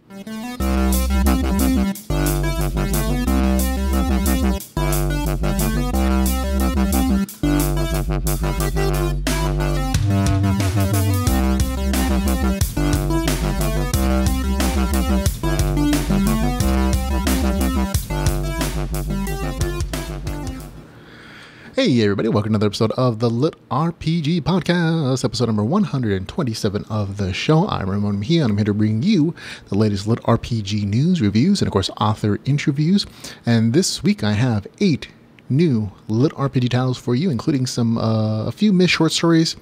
Hey everybody, welcome to another episode of the LitRPG Podcast, episode number 127 of the show. I'm Ramon Mejia, and I'm here to bring you the latest LitRPG news, reviews, and of course author interviews. And this week I have 8 new LitRPG titles for you, including some a few missed short stories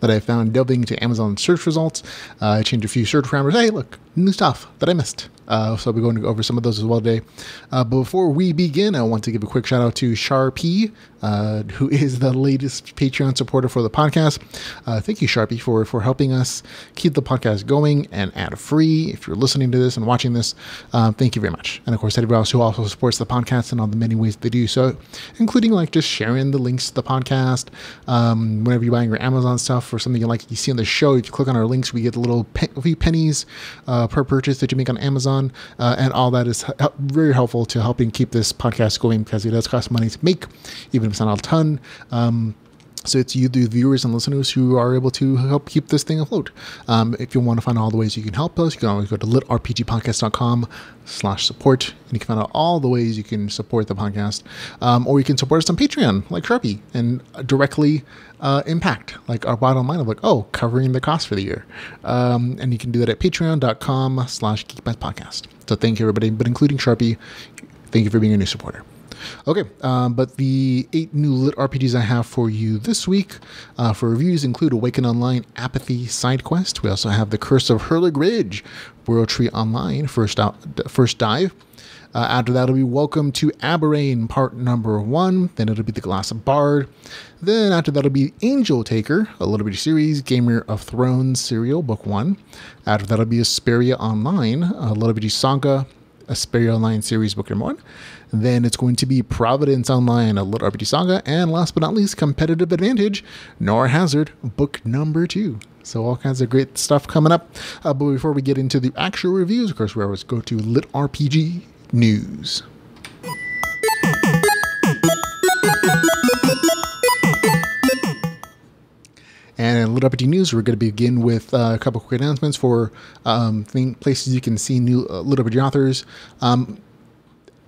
that I found delving into Amazon search results. I changed a few search parameters. Hey, look, new stuff that I missed. So I'll be going over some of those as well today. But before we begin, I want to give a quick shout out to Sharpie, who is the latest Patreon supporter for the podcast. Thank you, Sharpie, for helping us keep the podcast going and ad-free. If you're listening to this and watching this, thank you very much. And of course, everybody else who also supports the podcast in all the many ways they do so, including like just sharing the links to the podcast. Whenever you're buying your Amazon stuff or something you see on the show, if you click on our links, we get a few pennies per purchase that you make on Amazon. And all that is very helpful to helping keep this podcast going, because it does cost money to make, even if it's not a ton. So it's you, the viewers and listeners, who are able to help keep this thing afloat. If you want to find all the ways you can help us, you can always go to litrpgpodcast.com/support, and you can find out all the ways you can support the podcast. Or you can support us on Patreon, like Sharpie, and directly impact like our bottom line of like, covering the cost for the year. And you can do that at patreon.com/geekbestpodcast. So thank you, everybody, but including Sharpie, thank you for being a new supporter. Okay, but the 8 new lit RPGs I have for you this week for reviews include Awaken Online, Apathy Side Quest. We also have The Curse of Hurlig Ridge, World Tree Online, First Dive. After that, it'll be Welcome to Abarrane, part number 1. Then it'll be The Glass Bard. Then after that, it'll be AngelTaker, a LitRPG series, Gamer of Thrones serial, book 1. After that, it'll be Asperia Online, a LitRPG Saga, Asperia Online series, book number 1. Then it's going to be Providence Online, a LitRPG Saga. And last but not least, Competitive Advantage, Nora Hazard, book number 2. So all kinds of great stuff coming up. But before we get into the actual reviews, of course, we always go to LitRPG News. And in LitRPG News, we're going to begin with a couple quick announcements for places you can see new LitRPG authors.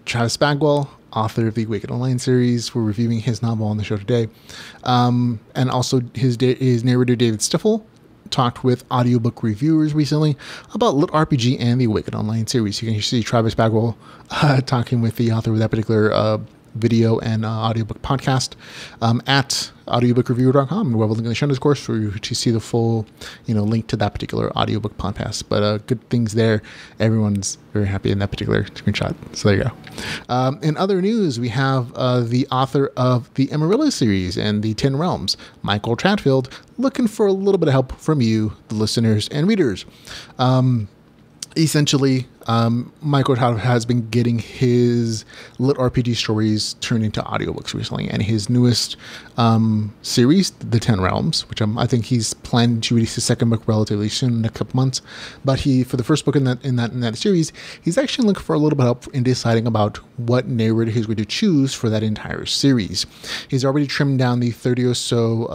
Travis Bagwell, author of the Awaken Online series. We're reviewing his novel on the show today. And also his narrator, David Stiffel, talked with audiobook reviewers recently about LitRPG and the Awaken Online series. You can see Travis Bagwell talking with the author of that particular video and audiobook podcast at audiobookreviewer.com. We'll have a link in the show notes, of course, for you to see the full, link to that particular audiobook podcast. But good things there. Everyone's very happy in that particular screenshot. So there you go. In other news, we have the author of the Amarilla series and the 10 Realms, Michael Chatfield, looking for a little bit of help from you, the listeners and readers. Essentially, Michael has been getting his LitRPG stories turned into audiobooks recently, and his newest series, The 10 Realms, which I think he's planning to release his second book relatively soon, in a couple months. But for the first book in that series, he's actually looking for a little bit of help in deciding about what narrator he's going to choose for that entire series. He's already trimmed down the 30 or so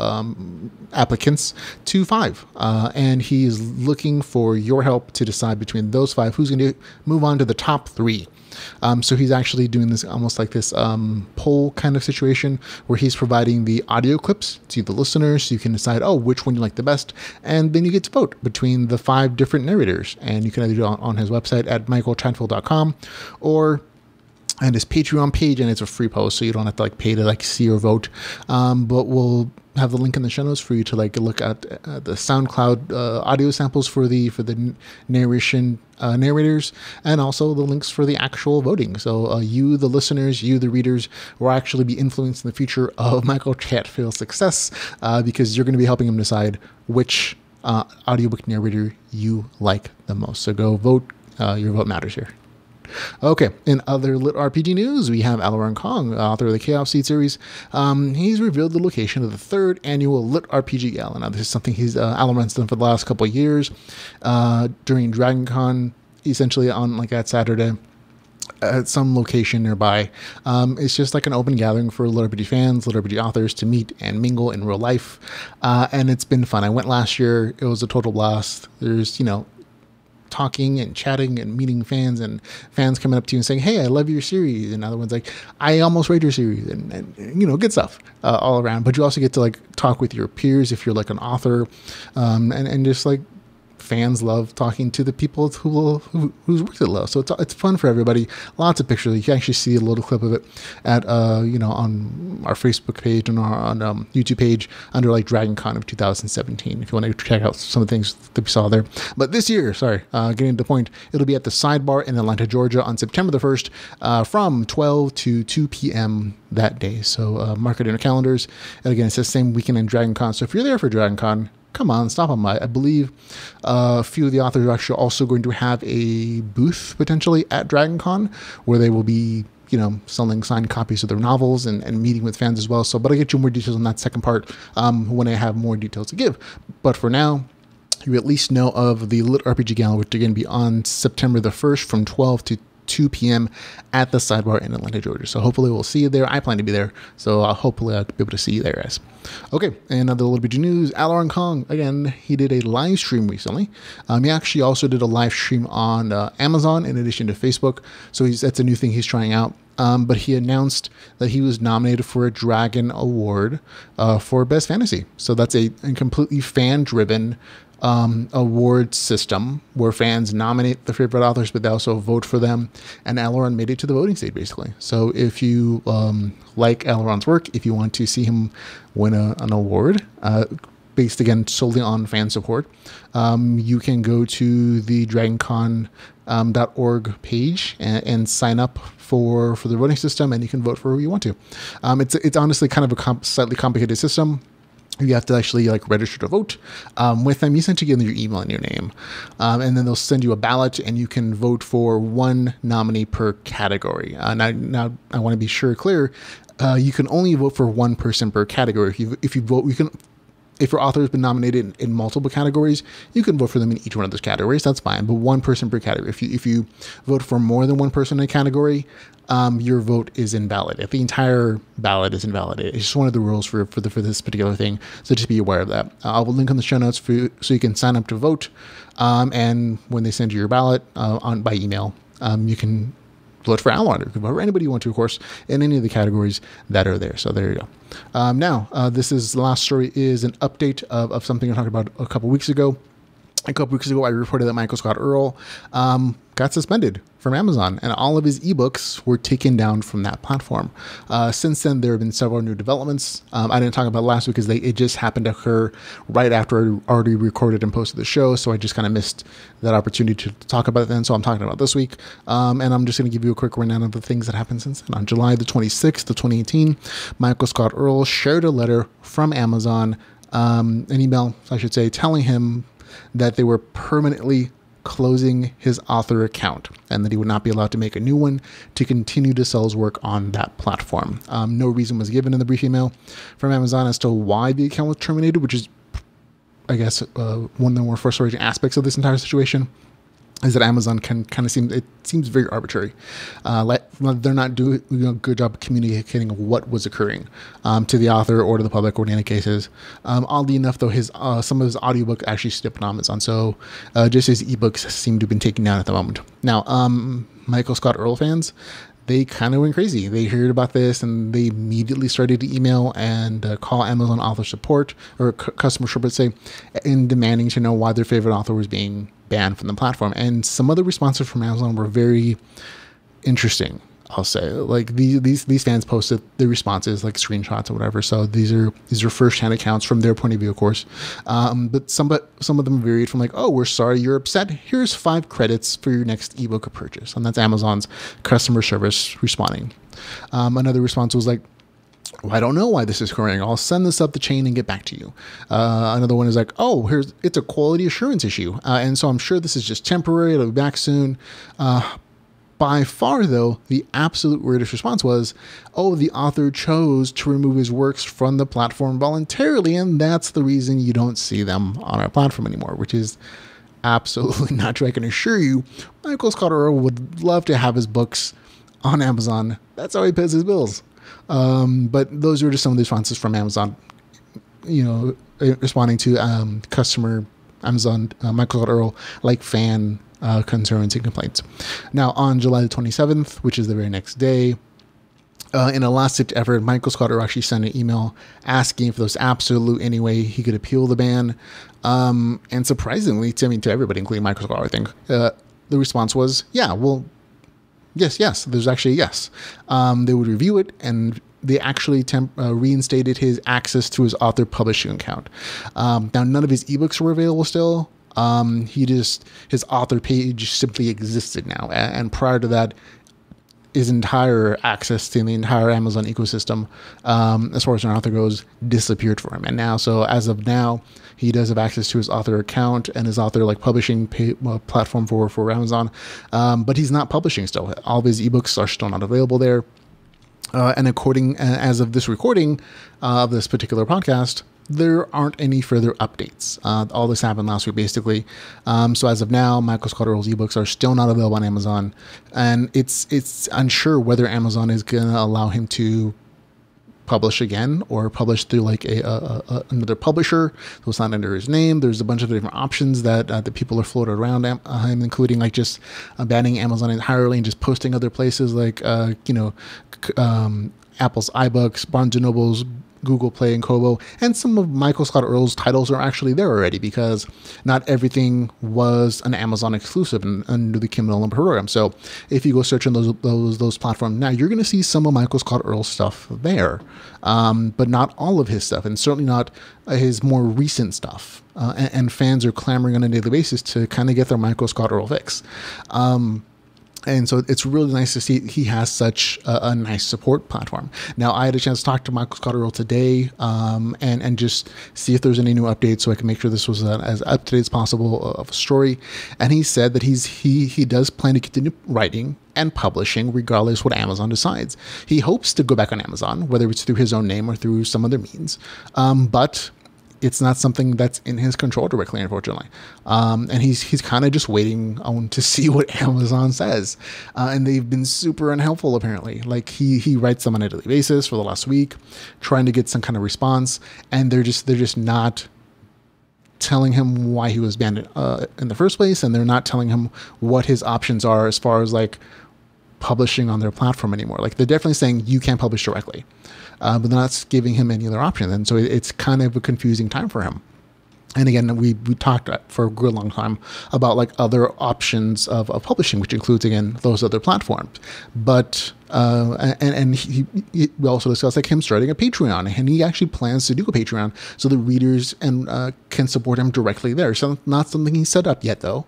applicants to 5, and he is looking for your help to decide between those 5 who's going to move on to the top 3. So he's actually doing this almost like this poll kind of situation where he's providing the audio clips to the listeners, so you can decide, which one you like the best, and then you get to vote between the 5 different narrators. And you can either do it on his website at michaelchatfield.com or and his Patreon page, and it's a free post, so you don't have to pay to see or vote. But we'll have the link in the show notes for you to look at the SoundCloud audio samples for the narration narrators, and also the links for the actual voting. So you, the listeners, you, the readers, will actually be influencing the future of Michael Chatfield's success, because you're going to be helping him decide which audiobook narrator you like the most. So go vote. Your vote matters here. Okay, in other LitRPG news, we have Alaran Kong, author of the Chaos Seed series. He's revealed the location of the 3rd annual LitRPG Gala. Now, this is something Alaran's done for the last couple of years. During DragonCon essentially on like that Saturday at some location nearby. It's just like an open gathering for LitRPG fans, LitRPG authors to meet and mingle in real life. And it's been fun. I went last year. It was a total blast. There's, talking and chatting and meeting fans, and fans coming up to you and saying, "Hey, I love your series," and other ones like, "I almost read your series," and good stuff all around. But you also get to like talk with your peers if you're like an author, and just like fans love talking to the people whose work they love. So it's fun for everybody. Lots of pictures. You can actually see a little clip of it at on our Facebook page and on YouTube page under like Dragon Con of 2017. If you want to check out some of the things that we saw there. But this year, getting to the point, it'll be at the Sidebar in Atlanta, Georgia on September the 1st from 12 to 2 p.m. that day. So mark it in your calendars. And again, it's the same weekend in Dragon Con. So if you're there for Dragon Con, come on, stop on by. I believe a few of the authors are actually also going to have a booth potentially at Dragon Con where they will be, selling signed copies of their novels and meeting with fans as well. So, but I'll get you more details on that second part when I have more details to give. But for now, you at least know of the LitRPG Gala, which are going to be on September the 1st from 12 to 2 p.m. at the Sidebar in Atlanta, Georgia. So hopefully we'll see you there. I plan to be there. So hopefully I'll be able to see you there, guys. Okay, and another little bit of news. Alarm Kong, again, he did a live stream recently. He actually also did a live stream on Amazon in addition to Facebook. So that's a new thing he's trying out. But he announced that he was nominated for a Dragon Award for Best Fantasy. So that's a completely fan-driven award system where fans nominate their favorite authors, but they also vote for them. And Aileron made it to the voting stage, basically. So if you like Aileron's work, if you want to see him win an award, based again solely on fan support, you can go to the DragonCon.org page and sign up for the voting system, and you can vote for who you want to. It's honestly kind of a slightly complicated system. You have to actually register to vote with them. You essentially give them your email and your name, and then they'll send you a ballot, and you can vote for one nominee per category. Now I want to be clear. You can only vote for one person per category. If you vote, if your author has been nominated in multiple categories, you can vote for them in each one of those categories. That's fine, but one person per category. If you vote for more than one person in a category, your vote is invalid. If the entire ballot is invalid, it's just one of the rules for this particular thing. So just be aware of that. I will link on the show notes so you can sign up to vote. And when they send you your ballot by email, you can vote for Aileron, or you can vote for anybody you want to, of course, in any of the categories that are there. So there you go. Now, the last story is an update of something I talked about a couple weeks ago. A couple weeks ago, I reported that Michael Scott Earl got suspended from Amazon, and all of his ebooks were taken down from that platform. Since then, there have been several new developments. I didn't talk about last week because it just happened to occur right after I already recorded and posted the show, so I just kind of missed that opportunity to talk about it then. So I'm talking about this week, and I'm just going to give you a quick rundown of the things that happened since then. On July the 26th of 2018, Michael Scott Earl shared a letter from Amazon, an email, I should say, telling him that they were permanently closing his author account and that he would not be allowed to make a new one to continue to sell his work on that platform. No reason was given in the brief email from Amazon as to why the account was terminated, which is, I guess, one of the more frustrating aspects of this entire situation. Is that Amazon seems very arbitrary. They're not doing a good job of communicating what was occurring to the author or to the public, or in any cases. Oddly enough, though, some of his audiobook actually shipped on Amazon, so just his ebooks seem to have been taken down at the moment. Now, Michael Scott Earl fans, they kind of went crazy. They heard about this and they immediately started to email and call Amazon author support, or customer support, say, in demanding to know why their favorite author was being banned from the platform. And some of the responses from Amazon were very interesting, I'll say. Like these fans posted the responses, like screenshots or whatever. So these are first-hand accounts from their point of view, of course. But some of them varied from "Oh, we're sorry you're upset. Here's 5 credits for your next ebook purchase." And that's Amazon's customer service responding. Another response was "I don't know why this is occurring. I'll send this up the chain and get back to you." Another one is it's a quality assurance issue. And so I'm sure this is just temporary. It'll be back soon. By far, though, the absolute weirdest response was, the author chose to remove his works from the platform voluntarily, and that's the reason you don't see them on our platform anymore, which is absolutely not true. I can assure you, Michael Scott Earl would love to have his books on Amazon. That's how he pays his bills. But those are just some of the responses from Amazon, responding to customer Amazon Michael Scott Earl like fan concerns and complaints. Now, on July the 27th, which is the very next day, in a last-ditch effort, Michael Scott Earl actually sent an email asking if there was absolute any way he could appeal the ban. And surprisingly, to everybody, including Michael Scott Earl, I think, the response was, yeah, well, yes. There's actually a yes. They would review it, and they actually reinstated his access to his author publishing account. Now, none of his ebooks were available still. His author page simply existed now. And prior to that, his entire access to the entire Amazon ecosystem, as far as an author goes, disappeared for him. And now, so as of now, he does have access to his author account and his author publishing platform for Amazon. But he's not publishing still. All of his ebooks are still not available there. And as of this recording of this particular podcast, there aren't any further updates. All this happened last week, basically. So as of now, Michael Scott Earl's ebooks are still not available on Amazon, and it's unsure whether Amazon is going to allow him to publish again or publish through like another publisher. So it's not under his name. There's a bunch of different options that the people are floated around him, including like just banning Amazon entirely and just posting other places like Apple's iBooks, Barnes & Noble's, Google Play, and Kobo. And some of Michael Scott Earl's titles are actually there already because not everything was an Amazon exclusive under the Kindle program. So if you go search on those platforms now, you're going to see some of Michael Scott Earl's stuff there, but not all of his stuff, and certainly not his more recent stuff. And fans are clamoring on a daily basis to kind of get their Michael Scott Earl fix. And so it's really nice to see he has such a nice support platform. Now, I had a chance to talk to Michael Scott Earl today and just see if there's any new updates so I can make sure this was as up-to-date as possible of a story. And he said that he does plan to continue writing and publishing regardless what Amazon decides. He hopes to go back on Amazon, whether it's through his own name or through some other means. But it's not something that's in his control directly, unfortunately. And he's kind of just waiting on to see what Amazon says. And they've been super unhelpful, apparently. Like he writes them on a daily basis for the last week, trying to get some kind of response. And they're just not telling him why he was banned in the first place. And they're not telling him what his options are as far as like publishing on their platform anymore. Like they're definitely saying you can't publish directly. But they're not giving him any other option. And so it's kind of a confusing time for him. And again, we talked for a good long time about like other options of publishing, which includes, again, those other platforms. But, we also discussed like him starting a Patreon, and he actually plans to do a Patreon so the readers can support him directly there. So not something he's set up yet though.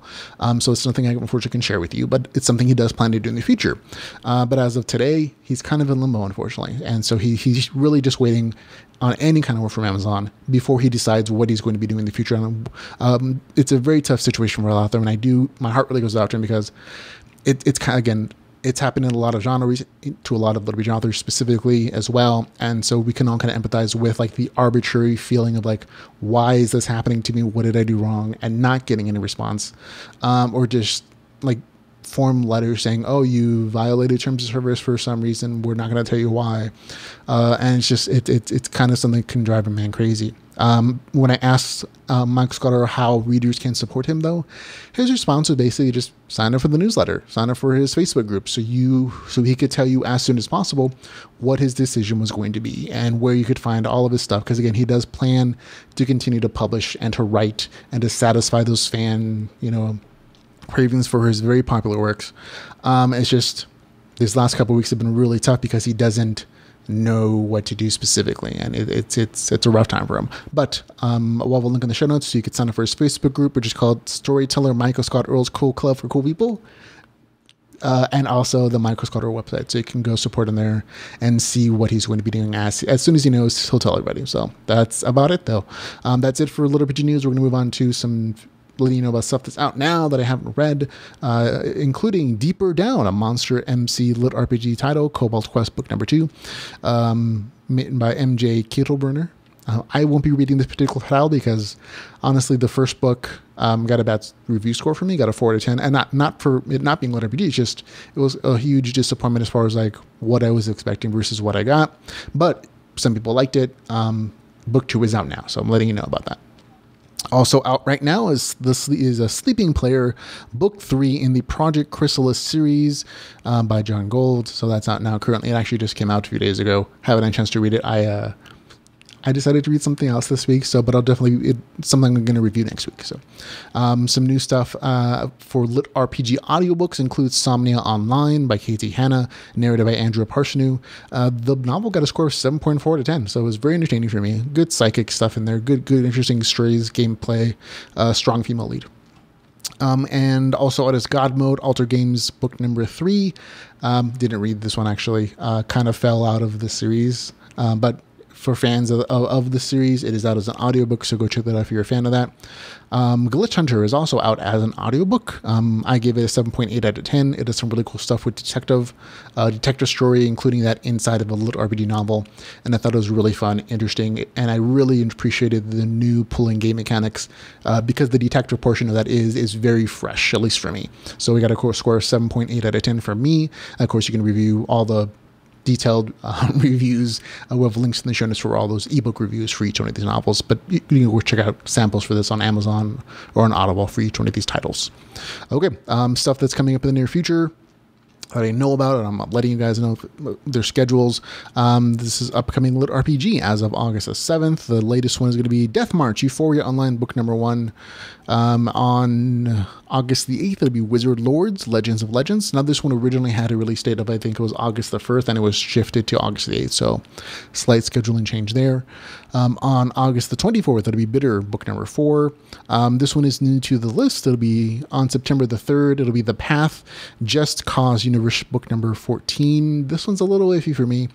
So it's nothing I unfortunately can share with you, but it's something he does plan to do in the future. But as of today, he's kind of in limbo, unfortunately. And so he's really just waiting on any kind of work from Amazon before he decides what he's going to be doing in the future. And it's a very tough situation for a lot of them. And my heart really goes out to him because it's kind of, again, it's happened in a lot of genres, to a lot of LitRPG authors specifically as well. And so we can all kind of empathize with like the arbitrary feeling of like, why is this happening to me? What did I do wrong? And not getting any response, or just like form letters saying, oh, you violated terms of service for some reason. We're not going to tell you why. And it's just, it's kind of something that can drive a man crazy. When I asked Mike Scudder how readers can support him, though, his response was basically just sign up for the newsletter, sign up for his Facebook group, so he could tell you as soon as possible what his decision was going to be and where you could find all of his stuff. Because again, he does plan to continue to publish and to write and to satisfy those fan, cravings for his very popular works. It's just these last couple of weeks have been really tough because he doesn't know what to do specifically, and it's a rough time for him. But we'll link in the show notes so you can sign up for his Facebook group, which is called Storyteller Michael Scott Earl's Cool Club for Cool People, and also the Michael Scott Earl website, so you can go support him there and see what he's going to be doing as soon as he knows. He'll tell everybody. So that's about it, though. That's it for LitRPG news. We're going to move on to some letting you know about stuff that's out now that I haven't read, including Deeper Down, a Monster MC lit RPG title, Cobalt Quest book number 2, written by MJ Kettleburner. I won't be reading this particular title because, honestly, the first book got a bad review score for me. Got a 4 out of 10, and not for it not being LitRPG. It's just it was a huge disappointment as far as like what I was expecting versus what I got. But some people liked it. Book 2 is out now, so I'm letting you know about that. Also out right now is a Sleeping Player, Book 3 in the Project Chrysalis series by John Gold. So that's out now currently. It actually just came out a few days ago. Haven't had a chance to read it. I decided to read something else this week, so but I'll definitely it's something I'm going to review next week. So, some new stuff for LitRPG audiobooks includes Somnia Online by Katie Hanna, narrated by Andrew Parsonu. The novel got a score of 7.4 out of 10, so it was very entertaining for me. Good psychic stuff in there, good interesting stories, gameplay, strong female lead. And also out is God Mode, Alter Games, book number 3. Didn't read this one actually. Kind of fell out of the series, but for fans of the series, it is out as an audiobook, so go check that out if you're a fan of that. Glitch Hunter is also out as an audiobook. I gave it a 7.8 out of 10. It does some really cool stuff with detective story, including that inside of a LitRPG novel, and I thought it was really fun, interesting, and I really appreciated the new pulling game mechanics because the detective portion of that is very fresh, at least for me. So we got a score of 7.8 out of 10 for me. And of course, you can review all the detailed reviews. We have links in the show notes for all those ebook reviews for each one of these novels, but you can go check out samples for this on Amazon or on Audible for each one of these titles. Okay, stuff that's coming up in the near future that I know about, and I'm letting you guys know their schedules. This is upcoming LitRPG as of August the 7th. The latest one is going to be Death March, Euphoria Online, book number 1. On August the 8th, it'll be Wizard Lords, Legends of Legends. Now, this one originally had a release date of, I think it was August the 1st, and it was shifted to August the 8th, so slight scheduling change there. On August the 24th, it'll be Bitter, book number 4. This one is new to the list. It'll be on September the 3rd. It'll be The Path, Just Cause Universe, book number 14. This one's a little iffy for me.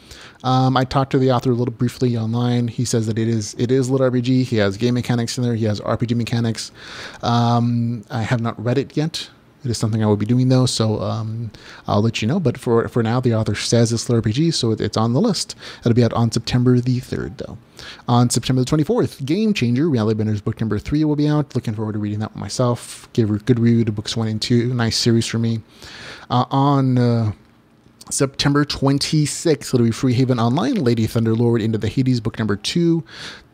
I talked to the author a little briefly online. He says that it is LitRPG. He has game mechanics in there. He has RPG mechanics. I have not read it yet. It is something I will be doing though, so I'll let you know. But for now, the author says it's LitRPG, so it's on the list. It'll be out on September the 3rd, though. On September the 24th, Game Changer, Reality Benders book number 3 will be out. Looking forward to reading that myself. Give a good review to books 1 and 2. Nice series for me. On September 26th, it'll be Freehaven Online, Lady Thunderlord Into the Hades, book number 2.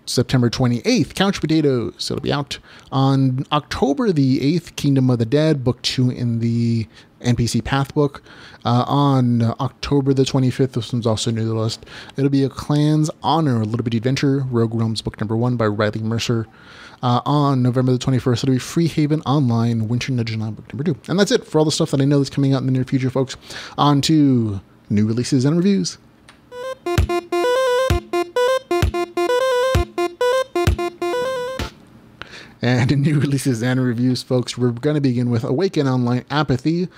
September 28th, Couch Potatoes. It'll be out. On October the 8th, Kingdom of the Dead, book 2 in the NPC Path book. On October the 25th, this one's also new to the list. It'll be A Clan's Honor, A Little Bit Adventure, Rogue Realms, book number 1 by Riley Mercer. On November the 21st, it'll be Freehaven Online, Winter Nudge Online, book number 2. And that's it for all the stuff that I know that's coming out in the near future, folks. On to new releases and reviews. And in new releases and reviews, folks, we're going to begin with Awaken Online Apathy.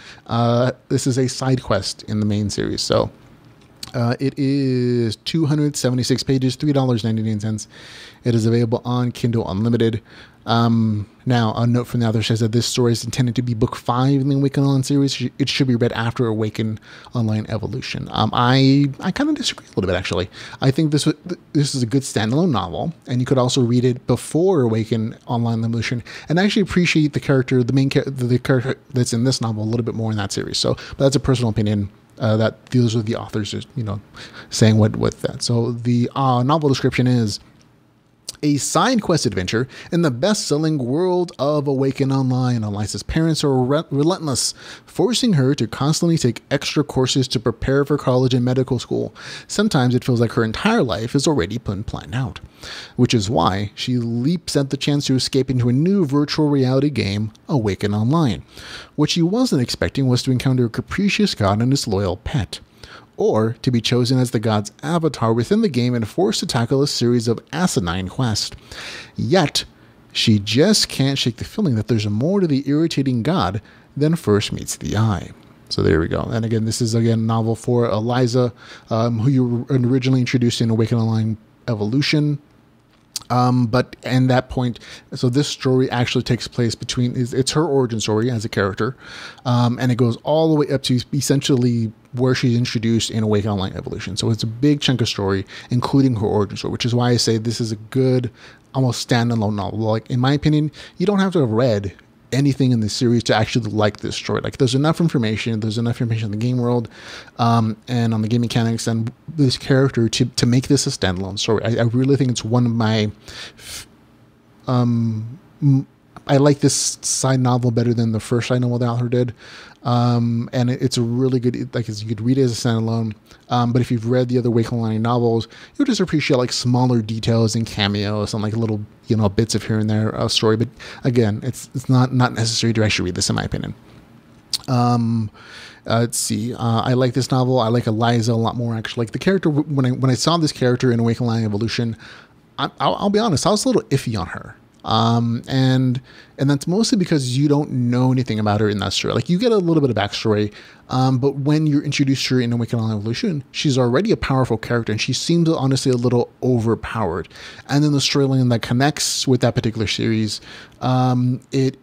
This is a side quest in the main series. So it is 276 pages, $3.99. It is available on Kindle Unlimited. Now, a note from the author says that this story is intended to be book 5 in the Awaken Online series. It should be read after Awaken Online Evolution. I kind of disagree a little bit, actually. I think this is a good standalone novel, and you could also read it before Awaken Online Evolution, and actually appreciate the main character that's in this novel a little bit more in that series. So, but that's a personal opinion. That those are the authors, saying what that. So the novel description is a side quest adventure in the best-selling world of Awaken Online. Eliza's parents are relentless, forcing her to constantly take extra courses to prepare for college and medical school. Sometimes it feels like her entire life is already planned out, which is why she leaps at the chance to escape into a new virtual reality game, Awaken Online. What she wasn't expecting was to encounter a capricious god and his loyal pet, or to be chosen as the god's avatar within the game and forced to tackle a series of asinine quests. Yet, she just can't shake the feeling that there's more to the irritating god than first meets the eye. So there we go. And again, this is a novel for Eliza, who you were originally introduced in Awaken Online Evolution. But in that point, so this story actually takes place it's her origin story as a character, and it goes all the way up to essentially where she's introduced in Awaken Online Evolution. So it's a big chunk of story, including her origin story, which is why I say this is a good, almost standalone novel. Like, in my opinion, you don't have to have read anything in the series to actually like this story. Like, there's enough information in the game world, and on the game mechanics and this character to make this a standalone story. I really think it's one of my I like this side novel better than the first side novel the author did, and it's a really good, like, you could read it as a standalone, but if you've read the other Awaken Online novels, you'll just appreciate like smaller details and cameos and like little bits of here and there of story. But again, it's not necessary to actually read this, in my opinion. Let's see. I like this novel. I like Eliza a lot more, actually. Like, the character, when I saw this character in Awaken Online Evolution, I'll be honest, I was a little iffy on her. And that's mostly because you don't know anything about her in that story. Like, you get a little bit of backstory, but when you're introduced to her in Awaken Online Evolution, she's already a powerful character, and she seems honestly a little overpowered. And then the storyline that connects with that particular series, it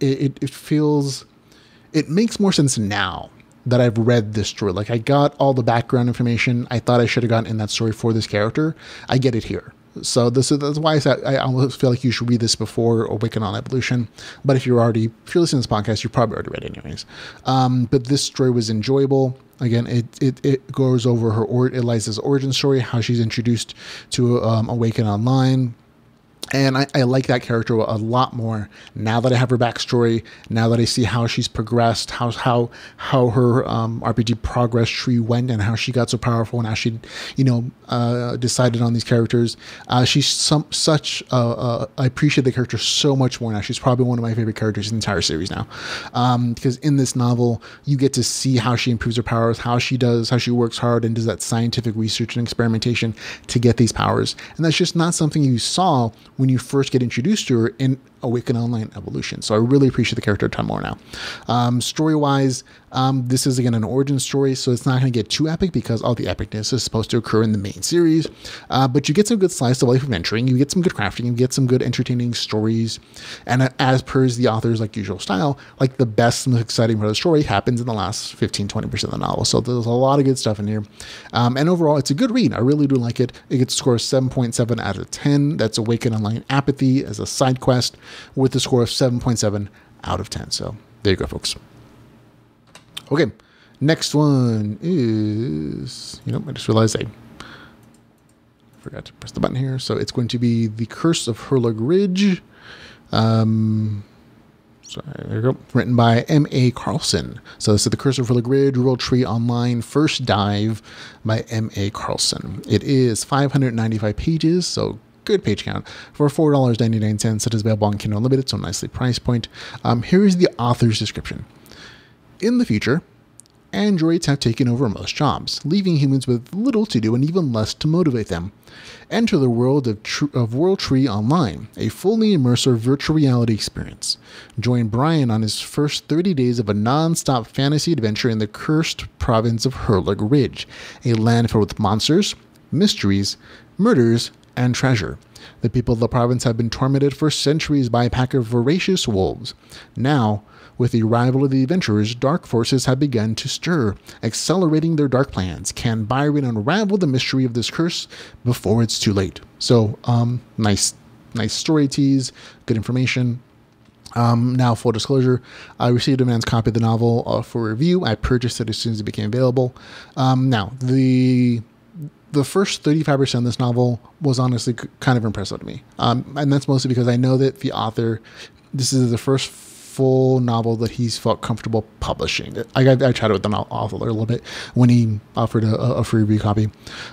makes more sense now that I've read this story. Like, I got all the background information I thought I should have gotten in that story for this character. I get it here. So that's why I said I almost feel like you should read this before Awaken on Evolution. But if you're listening to this podcast, you probably already read it anyways. But this story was enjoyable. Again, it goes over Eliza's origin story, how she's introduced to Awaken Online. And I like that character a lot more now that I have her backstory, now that I see how she's progressed, how her RPG progress tree went, and how she got so powerful, and how she, decided on these characters. She's such I appreciate the character so much more now. She's probably one of my favorite characters in the entire series now, because in this novel you get to see how she improves her powers, how she works hard and does that scientific research and experimentation to get these powers, and that's just not something you saw when you first get introduced to her in Awaken Online Evolution. So I really appreciate the character a ton more now. Story-wise, this is, again, an origin story, so it's not going to get too epic because all the epicness is supposed to occur in the main series. But you get some good slice of life adventuring, you get some good crafting, you get some good entertaining stories, and as per the author's usual style, like, the best and most exciting part of the story happens in the last 15-20% of the novel. So there's a lot of good stuff in here. And overall, it's a good read. I really do like it. It gets a score of 7.7 out of 10. That's Awaken Online Apathy as a side quest, with a score of 7.7 out of 10. So there you go, folks. Okay, next one is, I just realized I forgot to press the button here. So it's going to be The Curse of Hurlig Ridge. So there you go. Written by M.A. Carlson. So this is The Curse of Hurlig Ridge, World Tree Online, First Dive by M.A. Carlson. It is 595 pages, so good page count, for $4.99. It is available on Kindle Unlimited, so nicely price point. Here is the author's description. In the future, androids have taken over most jobs, leaving humans with little to do and even less to motivate them. Enter the world of World Tree Online, a fully immersive virtual reality experience. Join Brian on his first 30 days of a non-stop fantasy adventure in the cursed province of Hurlig Ridge, a land filled with monsters, mysteries, murders, and treasure. The people of the province have been tormented for centuries by a pack of voracious wolves. Now, with the arrival of the adventurers, dark forces have begun to stir, accelerating their dark plans. Can Byron unravel the mystery of this curse before it's too late? So, nice story tease, good information. Now, full disclosure, I received a man's copy of the novel for review. I purchased it as soon as it became available. Now, the first 35% of this novel was honestly kind of impressive to me. And that's mostly because I know that the author, this is the first full novel that he's felt comfortable publishing. I chatted with the author a little bit when he offered a free review copy.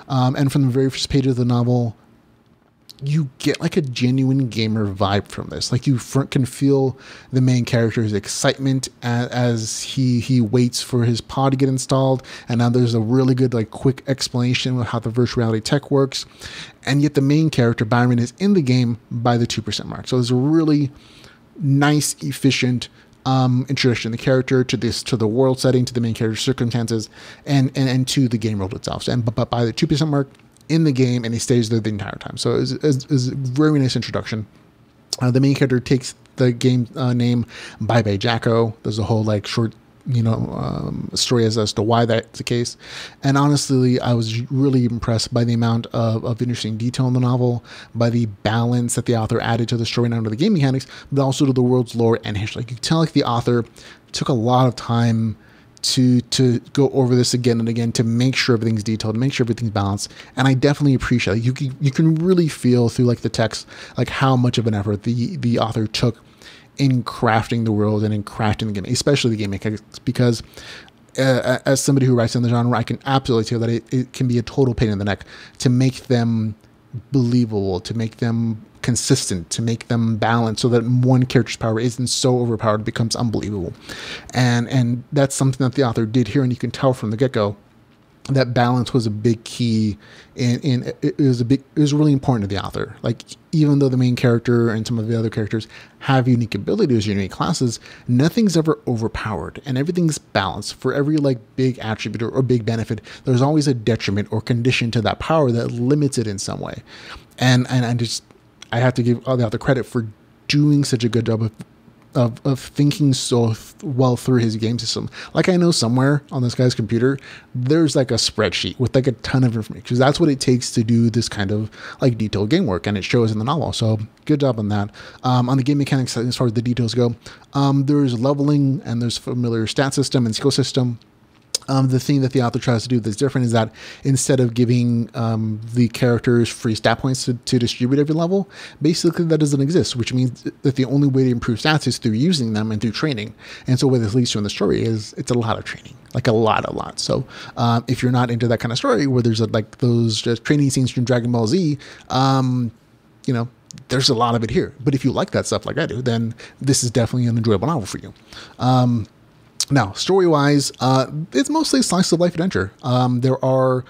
And from the very first page of the novel, you get like a genuine gamer vibe from this. Like, you can feel the main character's excitement as he waits for his pod to get installed. And now there's a really good, quick explanation of how the virtual reality tech works. And yet the main character, Byron, is in the game by the 2% mark. So there's a really nice, efficient introduction to the character, to the world setting, to the main character's circumstances, and to the game world itself. But by the 2% mark, in the game, and he stays there the entire time. So it's a very nice introduction. The main character takes the game name Bye Bye Jacko. There's a whole like short story as to why that's the case. And honestly, I was really impressed by the amount of interesting detail in the novel, by the balance that the author added to the story, not only to the game mechanics, but also to the world's lore and history. Like, you can tell like the author took a lot of time to go over this again and again, to make sure everything's detailed, to make sure everything's balanced. And I definitely appreciate it. You can really feel through like the text, like how much of an effort the author took in crafting the world and in crafting the game, especially the game mechanics, because as somebody who writes in the genre, I can absolutely tell that it can be a total pain in the neck to make them believable, to make them consistent, to make them balanced, so that one character's power isn't so overpowered it becomes unbelievable. And that's something that the author did here, and you can tell from the get-go that balance was a big key it was really important to the author. Like, even though the main character and some of the other characters have unique abilities, unique classes, nothing's ever overpowered and everything's balanced. For every like big attribute or big benefit, there's always a detriment or condition to that power that limits it in some way. And I have to give all the author credit for doing such a good job of thinking so well through his game system. Like, I know somewhere on this guy's computer, there's like a spreadsheet with like a ton of information, because that's what it takes to do this kind of like detailed game work, and it shows in the novel. So good job on that. On the game mechanics, as far as the details go, there's leveling and there's familiar stat system and skill system. The thing that the author tries to do that's different is that instead of giving the characters free stat points to distribute every level, basically that doesn't exist, which means that the only way to improve stats is through using them and through training. And so what this leads to in the story is it's a lot of training, like a lot. So if you're not into that kind of story where there's like those training scenes from Dragon Ball Z, there's a lot of it here. But if you like that stuff like I do, then this is definitely an enjoyable novel for you. Now, story-wise, it's mostly a slice of life adventure. There are,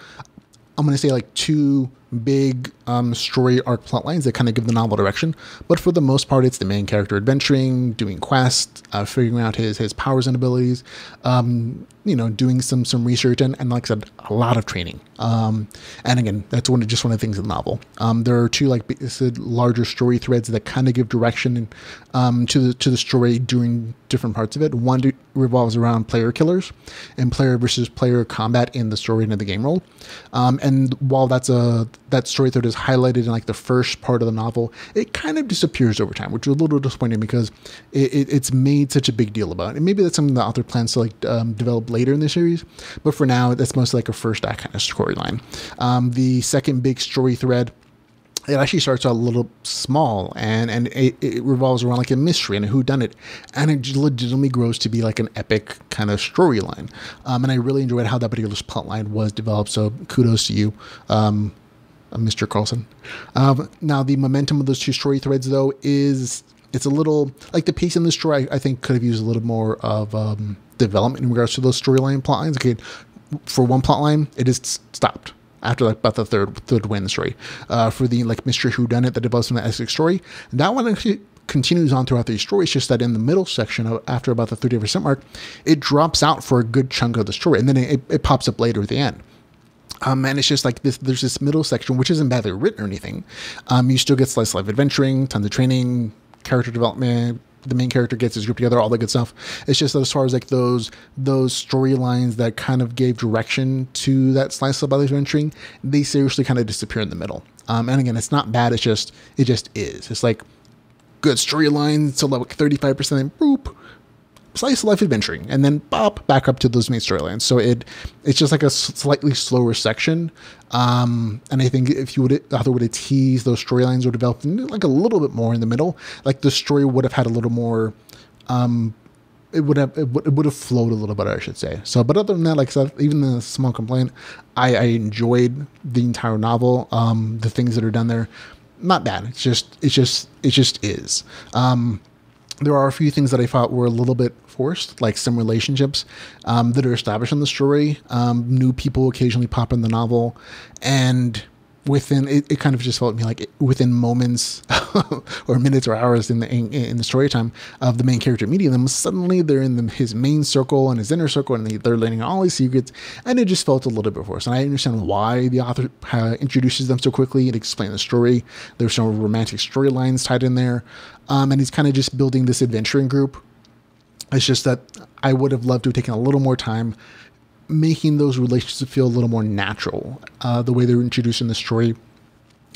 I'm going to say, like two big story arc plot lines that kind of give the novel direction. But for the most part, it's the main character adventuring, doing quests, figuring out his powers and abilities, doing some research, and like I said, a lot of training. And again, that's just one of the things in the novel. There are two larger story threads that kind of give direction to the story during different parts of it. One revolves around player killers and player versus player combat in the story and in the game role. And while that story thread is highlighted in like the first part of the novel, it kind of disappears over time, which is a little disappointing because it's made such a big deal about it. And maybe that's something the author plans to develop later in the series, but for now, that's mostly like a first act kind of storyline. The second big story thread, it actually starts out a little small and it revolves around like a mystery and a whodunit, and it legitimately grows to be like an epic kind of storyline. And I really enjoyed how that particular plot line was developed. So kudos to you, Mr. Carlson. Now, the momentum of those two story threads, though, it's a little like the pace in the story. I think could have used a little more of development in regards to those storyline plot lines. Okay, for one plot line, it is stopped after like about the third way in the story. For the like mystery whodunit that develops in the Essex story, that one actually continues on throughout the story. It's just that in the middle section, after about the 30% mark, it drops out for a good chunk of the story, and then it pops up later at the end. And it's just like this. There's this middle section which isn't badly written or anything. You still get slice of life adventuring, tons of training, character development. The main character gets his group together, all that good stuff. It's just that as far as like those storylines that kind of gave direction to that slice of life adventuring, they seriously kind of disappear in the middle. And again, it's not bad. It just is. It's like good storyline to like 35%, and boop, slice of life adventuring, and then bop back up to those main storylines. So it's just like a slightly slower section. And I think if the author would have teased those storylines or developed like a little bit more in the middle, like the story would have had a little more, it would have flowed a little better, I should say. So, but other than that, like I said, even the small complaint, I enjoyed the entire novel. The things that are done there, not bad. It just is. There are a few things that I thought were a little bit forced, like some relationships that are established in the story. New people occasionally pop in the novel, and within it kind of just felt to me like within moments or minutes or hours in the story time of the main character meeting them, suddenly they're in his main circle and his inner circle, and they're learning all these secrets, and it just felt a little bit forced. And I understand why the author introduces them so quickly and explains the story. There's some romantic storylines tied in there, and he's kind of just building this adventuring group. It's just that I would have loved to have taken a little more time making those relationships feel a little more natural. The way they're introducing the story,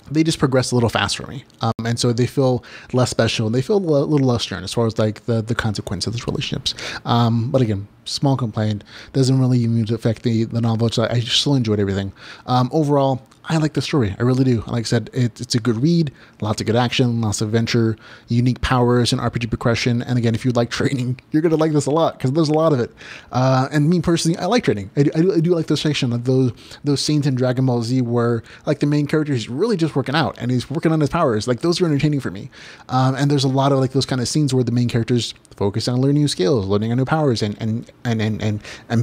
they just progress a little faster for me. And so they feel less special, and they feel a little less stern as far as like the consequence of those relationships. But again, small complaint, doesn't really even affect the novel. So I still enjoyed everything. Overall, I like the story. I really do. Like I said, it's a good read, lots of good action, lots of adventure, unique powers and RPG progression. And again, if you like training, you're going to like this a lot because there's a lot of it. And me personally, I like training. I do like the section of those scenes in Dragon Ball Z where like the main character is really just working out and he's working on his powers. Like those are entertaining for me. And there's a lot of like those kind of scenes where the main characters focus on learning new skills, learning new powers, and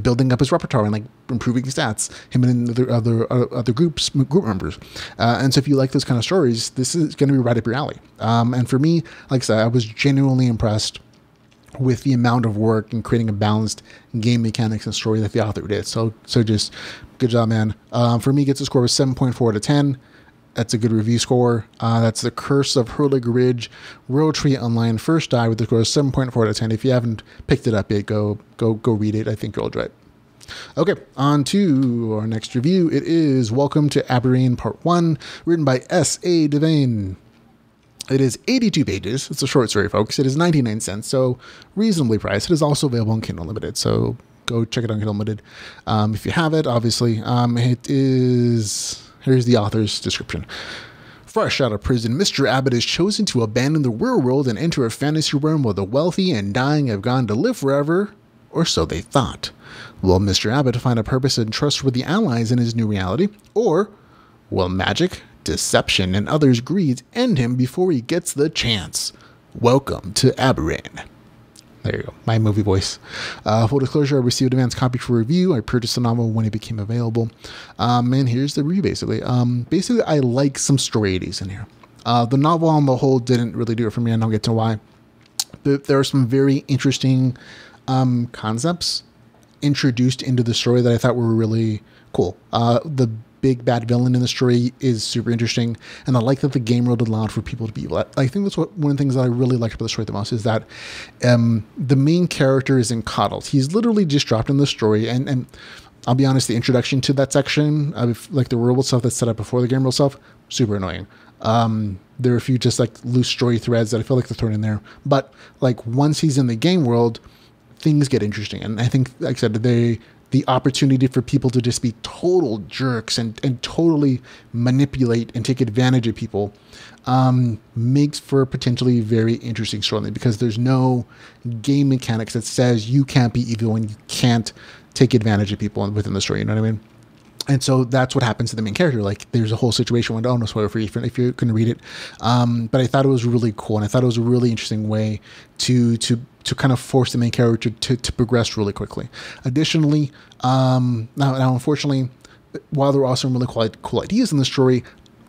building up his repertoire and like improving stats. Him and the other group members. And so if you like those kind of stories, this is going to be right up your alley. And for me, like I said, I was genuinely impressed with the amount of work in creating a balanced game mechanics and story that the author did. So just good job, man. For me, gets a score of 7.4 out of 10. That's a good review score. That's The Curse of Hurlig Ridge, World Tree Online First Die with the score of 7.4 out of 10. If you haven't picked it up yet, go read it. I think you'll enjoy it. Okay, on to our next review. It is Welcome to Abarrane Part 1, written by S.A. Devane. It is 82 pages. It's a short story, folks. It is 99 cents, so reasonably priced. It is also available on Kindle Unlimited, so go check it on Kindle Unlimited. If you have it, obviously. It is... Here's the author's description. Fresh out of prison, Mr. Abbott is chosen to abandon the real world and enter a fantasy realm where the wealthy and dying have gone to live forever, or so they thought. Will Mr. Abbott find a purpose and trustworthy allies in his new reality, or will magic, deception, and others' greed end him before he gets the chance? Welcome to Abarrane. There you go, my movie voice. Full disclosure, I received advance copy for review. I purchased the novel when it became available. And here's the review, basically. Basically, I like some story ideas in here. The novel on the whole didn't really do it for me, and I'll get to why. But there are some very interesting concepts introduced into the story that I thought were really cool. The big bad villain in the story is super interesting, and I like that the game world allowed for people to be evil. I think that's one of the things that I really liked about the story the most is that the main character isn't coddled. He's literally just dropped in the story, and I'll be honest, the introduction to that section of like the real world stuff that's set up before the game world stuff, super annoying. There are a few just like loose story threads that I feel like they're thrown in there, but like once he's in the game world, things get interesting. And I think, like I said, the opportunity for people to just be total jerks and totally manipulate and take advantage of people makes for a potentially very interesting story, because there's no game mechanics that says you can't be evil and you can't take advantage of people within the story. You know what I mean? And so that's what happens to the main character. Like there's a whole situation where, oh, no spoiler for you if you're going to read it. But I thought it was really cool. And I thought it was a really interesting way to kind of force the main character to progress really quickly. Additionally, now unfortunately, while there are some really cool ideas in the story,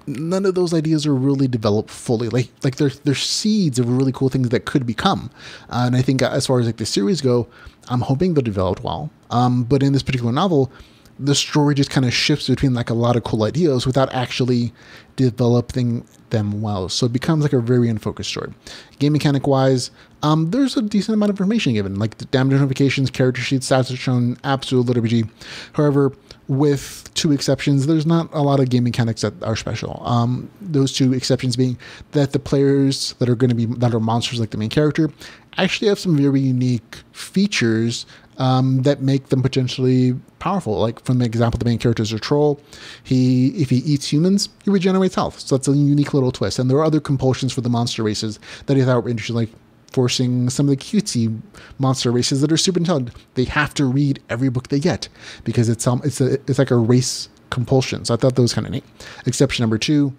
none of those ideas are really developed fully. Like they're seeds of really cool things that could become. And I think as far as like the series go, I'm hoping they're developed well. But in this particular novel, the story just kind of shifts between like a lot of cool ideas without actually developing them well. So it becomes like a very unfocused story. Game mechanic wise, there's a decent amount of information given, like the damage notifications, character sheets, stats are shown, absolute LitRPG. However, with two exceptions, there's not a lot of game mechanics that are special. Those two exceptions being that the players that are monsters like the main character actually have some very unique features that make them potentially powerful. Like from the example, the main character is a troll. If he eats humans, he regenerates health. So that's a unique little twist. And there are other compulsions for the monster races that I thought were interesting, like forcing some of the cutesy monster races that are super intelligent. They have to read every book they get because it's like a race compulsion. So I thought that was kind of neat. Exception number 2,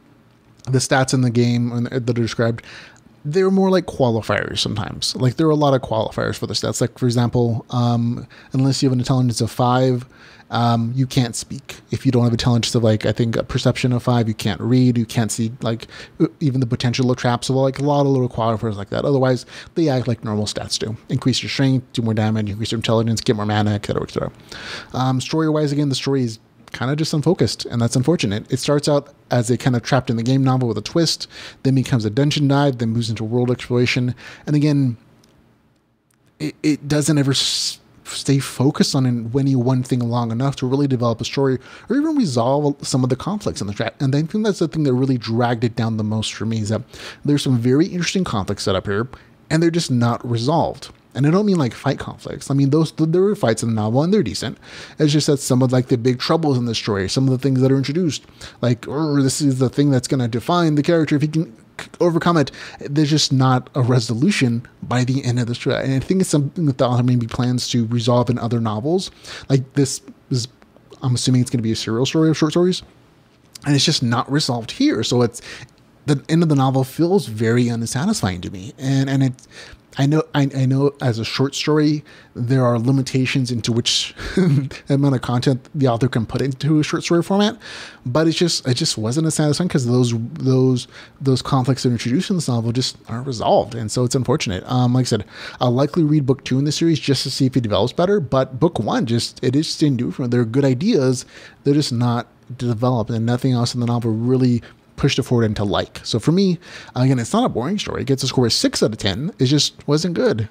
the stats in the game that are described, they're more like qualifiers sometimes. Like there are a lot of qualifiers for the stats. Like for example, unless you have an intelligence of 5, you can't speak. If you don't have intelligence of like, I think a perception of 5, you can't read, you can't see like even the potential of traps. So like a lot of little qualifiers like that. Otherwise they act like normal stats do. Increase your strength, do more damage, increase your intelligence, get more mana, etc. etc. Story wise, again, the story is kind of just unfocused, and that's unfortunate. It starts out as a kind of trapped in the game novel with a twist, then becomes a dungeon dive, then moves into world exploration, and again, it doesn't ever stay focused on any one thing long enough to really develop a story or even resolve some of the conflicts in the track. And I think that's the thing that really dragged it down the most for me, is that there's some very interesting conflicts set up here, and they're just not resolved. And I don't mean like fight conflicts. I mean, there were fights in the novel and they're decent. It's just that some of like the big troubles in the story, some of the things that are introduced, like, this is the thing that's going to define the character. If he can overcome it, there's just not a resolution by the end of the story. And I think it's something that the author maybe plans to resolve in other novels. Like this is, I'm assuming it's going to be a serial story of short stories. And it's just not resolved here. So it's, the end of the novel feels very unsatisfying to me. And it's, I know as a short story, there are limitations into which amount of content the author can put into a short story format, but it just wasn't as satisfying because those conflicts that are introduced in this novel just aren't resolved. And so it's unfortunate. Like I said, I'll likely read book 2 in the series just to see if it develops better, but book 1 just didn't do it for me. There are good ideas. They're just not developed, and nothing else in the novel really pushed it forward into like. So for me, again, it's not a boring story. It gets a score of 6 out of 10. It just wasn't good.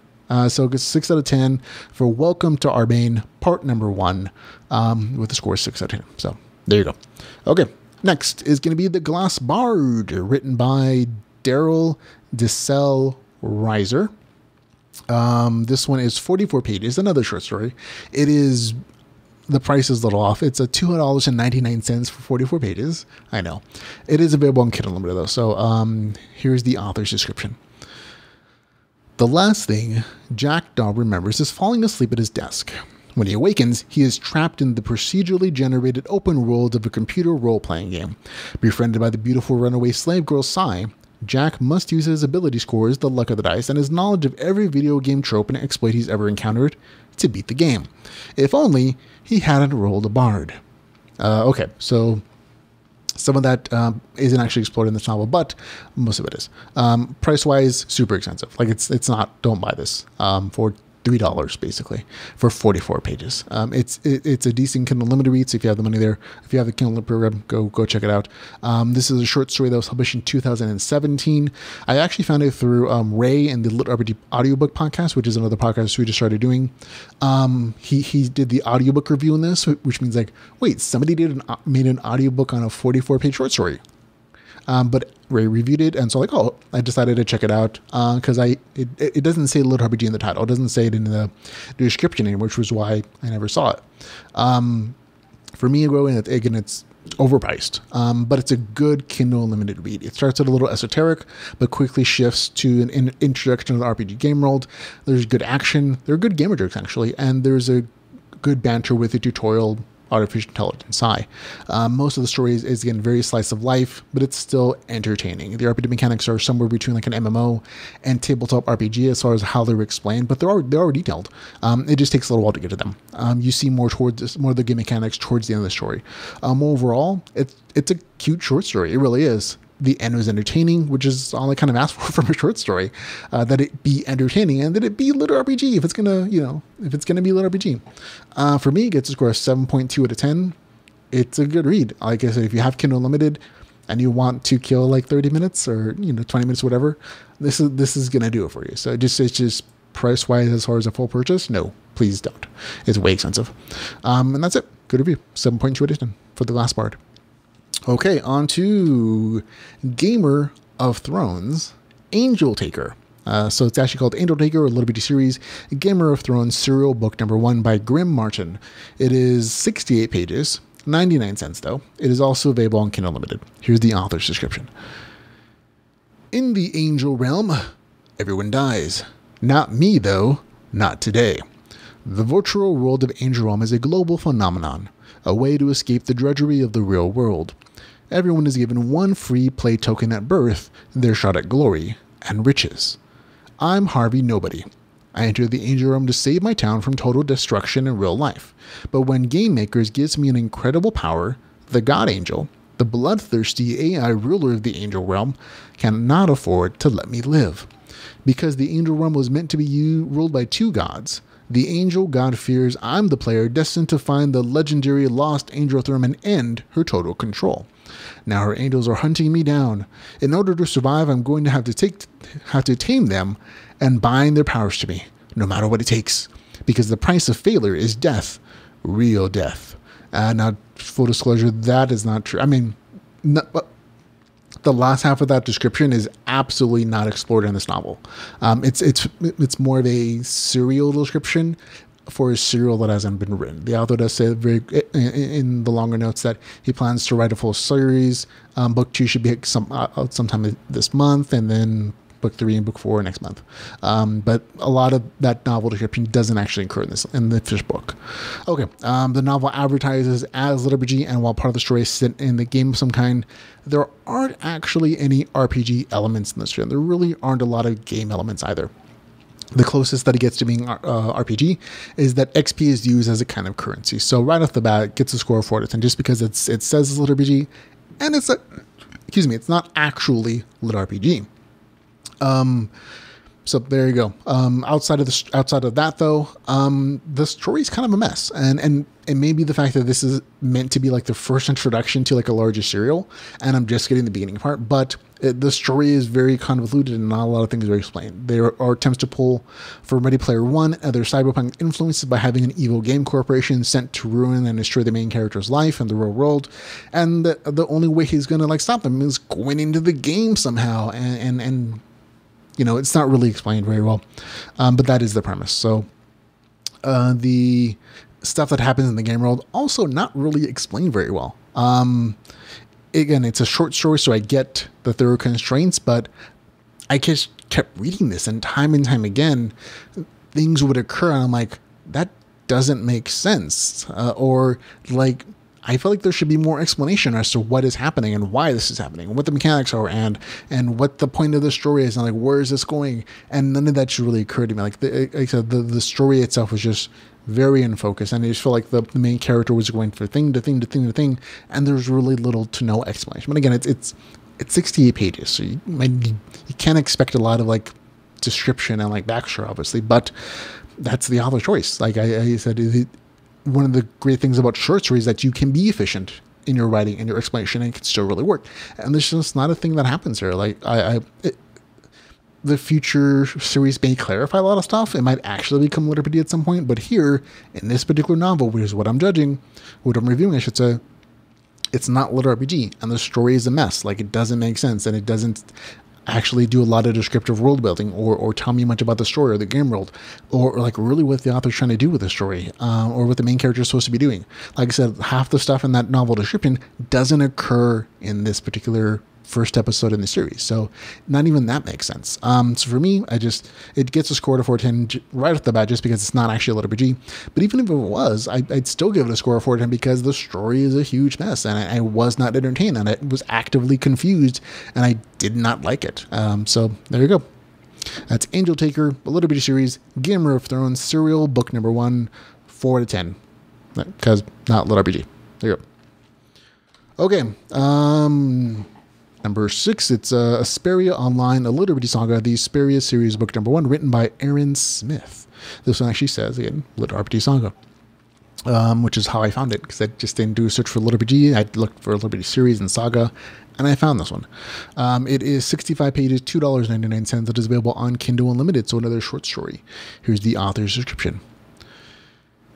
So it gets 6 out of 10 for Welcome to Abarrane, part number 1, with a score of 6 out of 10. So there you go. Okay, next is going to be The Glass Bard, written by Daryl DeSell Reiser. This one is 44 pages, another short story. The price is a little off. It's a $2.99 for 44 pages. I know. It is available on Kindle Unlimited, though. So here's the author's description. The last thing Jack Daw remembers is falling asleep at his desk. When he awakens, he is trapped in the procedurally generated open world of a computer role-playing game. Befriended by the beautiful runaway slave girl Sai, Jack must use his ability scores, the luck of the dice, and his knowledge of every video game trope and exploit he's ever encountered to beat the game. If only he hadn't rolled a bard. Okay, so some of that isn't actually explored in this novel, but most of it is. Price-wise, super expensive. Like it's not. Don't buy this for $3 basically for 44 pages. It's a decent Kindle Unlimited read. So if you have the money there, if you have the Kindle program, go check it out. This is a short story that was published in 2017. I actually found it through Ray and the LitRPG audiobook podcast, which is another podcast we just started doing. He did the audiobook review in this, which means like, wait, somebody made an audiobook on a 44-page short story. But Ray reviewed it, and so I decided to check it out because it doesn't say LitRPG in the title. It doesn't say it in the description anymore, which was why I never saw it. For me, again, it's overpriced, but it's a good Kindle Unlimited read. It starts out a little esoteric, but quickly shifts to an introduction to the RPG game world. There's good action. There are good gamer jokes, actually, and there's a good banter with the tutorial artificial intelligence. Most of the story is again very slice of life, but it's still entertaining. The RPG mechanics are somewhere between like an MMO and tabletop RPG as far as how they're explained, but they're detailed. It just takes a little while to get to them. You see more of the game mechanics towards the end of the story. Overall, it's a cute short story. It really is. The end was entertaining, which is all I kind of asked for from a short story, that it be entertaining and that it be LitRPG if it's gonna be LitRPG. For me, it gets a score of 7.2 out of 10. It's a good read. Like I said, if you have Kindle Unlimited and you want to kill like 30 minutes or 20 minutes, whatever, this is gonna do it for you. So it's just price wise as far as a full purchase, no, please don't. It's way expensive. And that's it. Good review. 7.2 out of 10 for The Glass Bard. Okay, on to Gamer of Thrones, AngelTaker. So it's actually called AngelTaker, a LitRPG series, Gamer of Thrones serial book number 1 by Grim Martin. It is 68 pages, 99 cents though. It is also available on Kindle Unlimited. Here's the author's description. In the angel realm, everyone dies. Not me though, not today. The virtual world of Angel Realm is a global phenomenon, a way to escape the drudgery of the real world. Everyone is given one free play token at birth, their shot at glory, and riches. I'm Harvey Nobody. I entered the Angel Realm to save my town from total destruction in real life. But when Game Makers gives me an incredible power, the God Angel, the bloodthirsty AI ruler of the Angel Realm, cannot afford to let me live. Because the Angel Realm was meant to be ruled by two gods, the Angel God fears I'm the player destined to find the legendary lost Angel Throne and end her total control. Now her angels are hunting me down. In order to survive, I'm going to have to tame them and bind their powers to me, no matter what it takes. Because the price of failure is death. Real death. Now, full disclosure, that is not true. I mean, the last half of that description is absolutely not explored in this novel. It's more of a serial description for a serial that hasn't been written. The author does say very in the longer notes that he plans to write a full series. Book 2 should be sometime this month, and then book 3 and book 4 next month. But a lot of that novel description doesn't actually occur in the fish book. Okay, the novel advertises as LitRPG, and while part of the story is set in the game of some kind, there aren't actually any RPG elements in this game. There really aren't a lot of game elements either. The closest that it gets to being RPG is that XP is used as a kind of currency. So right off the bat, it gets a score of 4 out of 10 just because it says it's LitRPG, and it's not actually LitRPG. So there you go. Outside of that though, the story is kind of a mess, and it may be the fact that this is meant to be like the first introduction to like a larger serial, and I'm just getting the beginning part, but the story is very convoluted and not a lot of things are explained. There are attempts to pull from Ready Player One and other cyberpunk influences by having an evil game corporation sent to ruin and destroy the main character's life in the real world, and the only way he's gonna like stop them is going into the game somehow, and you know, it's not really explained very well, but that is the premise. So the stuff that happens in the game world also not really explained very well. Again, it's a short story, so I get that there are constraints, but I just kept reading this, and time again, things would occur, and I'm like, that doesn't make sense. Or like, I feel like there should be more explanation as to what is happening and why this is happening, and what the mechanics are, and what the point of the story is, and like, where is this going? And none of that should really occur to me. Like the story itself was just very in focus, and I just feel like the main character was going from thing to thing to thing to thing, and there's really little to no explanation. But again, it's 68 pages, so you can't expect a lot of like description and like backstory, obviously, but that's the author's choice. Like I said, one of the great things about short stories is that you can be efficient in your writing and your explanation, and it can still really work. And this is just not a thing that happens here. Like the future series may clarify a lot of stuff. It might actually become LitRPG at some point, but here in this particular novel, which is what I'm reviewing, I should say, it's not LitRPG, and the story is a mess. Like, it doesn't make sense, and it doesn't actually do a lot of descriptive world building or tell me much about the story or the game world or like really what the author's trying to do with the story or what the main character is supposed to be doing. Like I said, half the stuff in that novel description doesn't occur in this particular first episode in the series, so not even that makes sense. So for me, it gets a score of 410 right off the bat just because it's not actually a LitRPG. But even if it was, I'd still give it a score of 410 because the story is a huge mess, and I was not entertained, and I was actively confused, and I did not like it. So there you go. That's AngelTaker, a LitRPG series, Game of Thrones serial, book number 1, 4 out of 10, because not LitRPG. There you go. Okay. Number 6, it's Asperia Online, a LitRPG Saga, the Asperia series, book number 1, written by Aaron Smith. This one actually says, again, LitRPG Saga, which is how I found it, because I just didn't do a search for LitRPG. I looked for LitRPG series and Saga, and I found this one. It is 65 pages, $2.99. It is available on Kindle Unlimited, so another short story. Here's the author's description.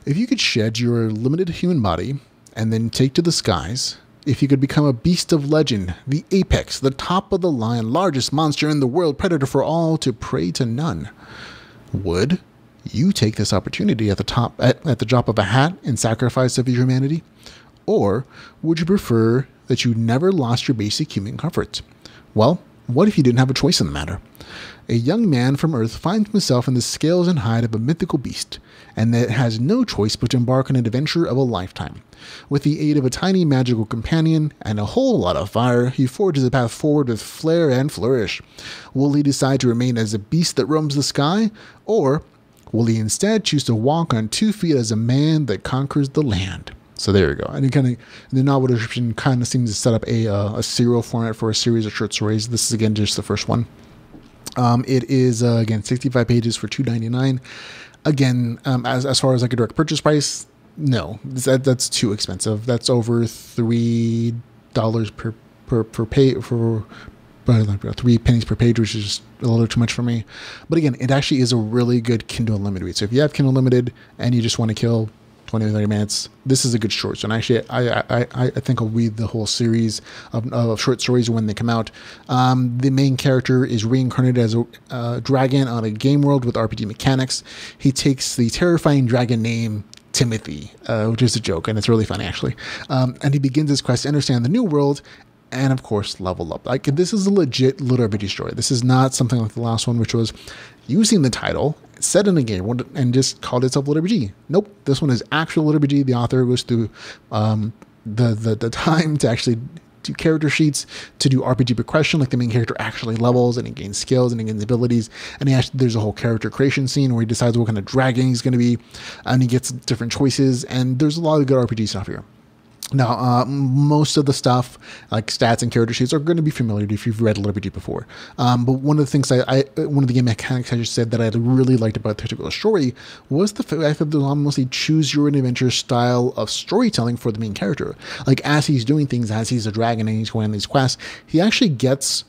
If you could shed your limited human body and then take to the skies, if you could become a beast of legend, the apex, the top of the line, largest monster in the world, predator for all, to prey to none, would you take this opportunity at the drop of a hat in sacrifice of your humanity? Or would you prefer that you never lost your basic human comforts? Well, what if you didn't have a choice in the matter? A young man from Earth finds himself in the scales and hide of a mythical beast, and that has no choice but to embark on an adventure of a lifetime. With the aid of a tiny magical companion and a whole lot of fire, he forges a path forward with flair and flourish. Will he decide to remain as a beast that roams the sky, or will he instead choose to walk on 2 feet as a man that conquers the land? So there you go. And the novel description kind of seems to set up a serial format for a series of short stories. This is again just the first one. It is again 65 pages for $2.99. Again, as far as like a direct purchase price, no, that's too expensive. That's over $3 per page for 3 pennies per page, which is just a little too much for me. But again, it actually is a really good Kindle Unlimited read. So if you have Kindle Unlimited and you just want to kill 20 or 30 minutes, this is a good short. So and actually, I think I'll read the whole series of short stories when they come out. The main character is reincarnated as a dragon on a game world with RPG mechanics. He takes the terrifying dragon name Timothy, which is a joke, and it's really funny actually. And he begins his quest to understand the new world and of course level up. Like, this is a legit LitRPG story. This is not something like the last one, which was using the title set in a game and just called itself LitRPG. Nope, this one is actual LitRPG. The author goes through the time to actually do character sheets, to do RPG progression, like the main character actually levels and he gains skills and he gains abilities, and there's a whole character creation scene where he decides what kind of dragon he's going to be, and he gets different choices, and there's a lot of good RPG stuff here. Now, most of the stuff, like stats and character sheets, are going to be familiar if you've read LitRPG before. But one of the things one of the game mechanics I just said that I really liked about the particular story was the fact that there's almost a choose your own adventure style of storytelling for the main character. Like, as he's doing things, as he's a dragon and he's going on these quests, he actually gets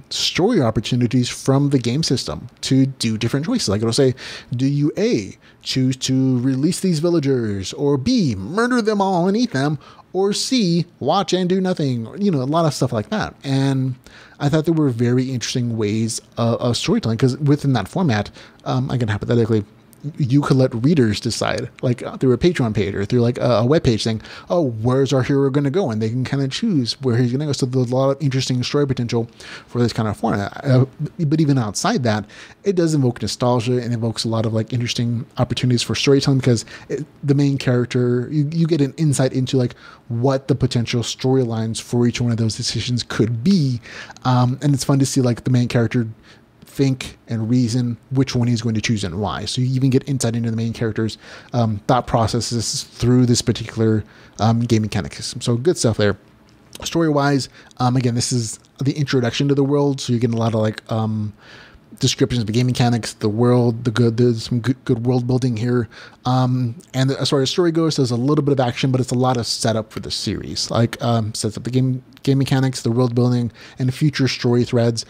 story opportunities from the game system to do different choices. Like, it'll say, do you A, choose to release these villagers, or B, murder them all and eat them, or C, watch and do nothing, a lot of stuff like that. And I thought there were very interesting ways of storytelling, because within that format, again, hypothetically, you could let readers decide, like through a Patreon page or through like a web page saying, oh, where's our hero going to go? And they can kind of choose where he's going to go. So there's a lot of interesting story potential for this kind of format. But even outside that, it does invoke nostalgia and evokes a lot of like interesting opportunities for storytelling, because the main character, you get an insight into like what the potential storylines for each one of those decisions could be. And it's fun to see like the main character think and reason which one he's going to choose and why. So you even get insight into the main character's thought processes through this particular game mechanic system. So good stuff there. Story-wise, again, this is the introduction to the world, so you get a lot of like descriptions of the game mechanics, the world, there's some good world building here. And as far as story goes, there's a little bit of action, but it's a lot of setup for the series. Like sets up the game mechanics, the world building, and future story threads.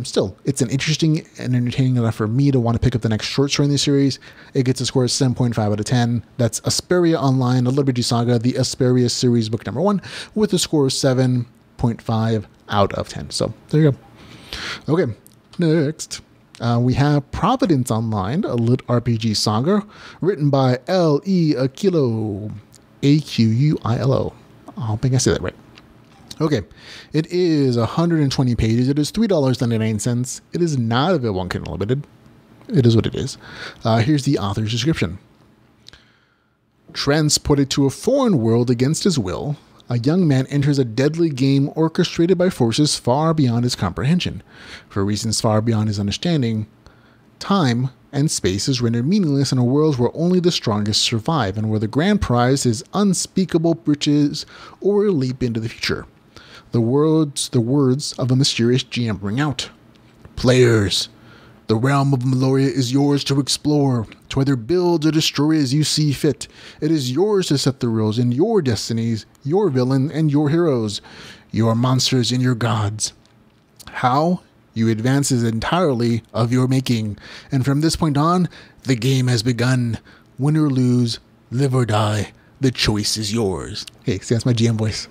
Still, it's an interesting and entertaining enough for me to want to pick up the next short story in the series. It gets a score of 7.5 out of 10. That's Asperia Online, a LitRPG Saga, the Asperia series book number 1, with a score of 7.5 out of 10. So there you go. Okay. Next, we have Providence Online, a LitRPG Saga, written by L.E. Aquilo, Aquilo. I think I said that right. Okay, it is 120 pages. It is $3.99. It is not available on Kindle Unlimited. It is what it is. Here's the author's description. Transported to a foreign world against his will, a young man enters a deadly game orchestrated by forces far beyond his comprehension. For reasons far beyond his understanding, time and space is rendered meaningless in a world where only the strongest survive, and where the grand prize is unspeakable riches or a leap into the future. The words of a mysterious GM ring out. Players, the realm of Meloria is yours to explore, to either build or destroy as you see fit. It is yours to set the rules and your destinies, your villain and your heroes, your monsters and your gods. How? You advance is entirely of your making, and from this point on, the game has begun. Win or lose, live or die, the choice is yours. Hey, see, that's my GM voice.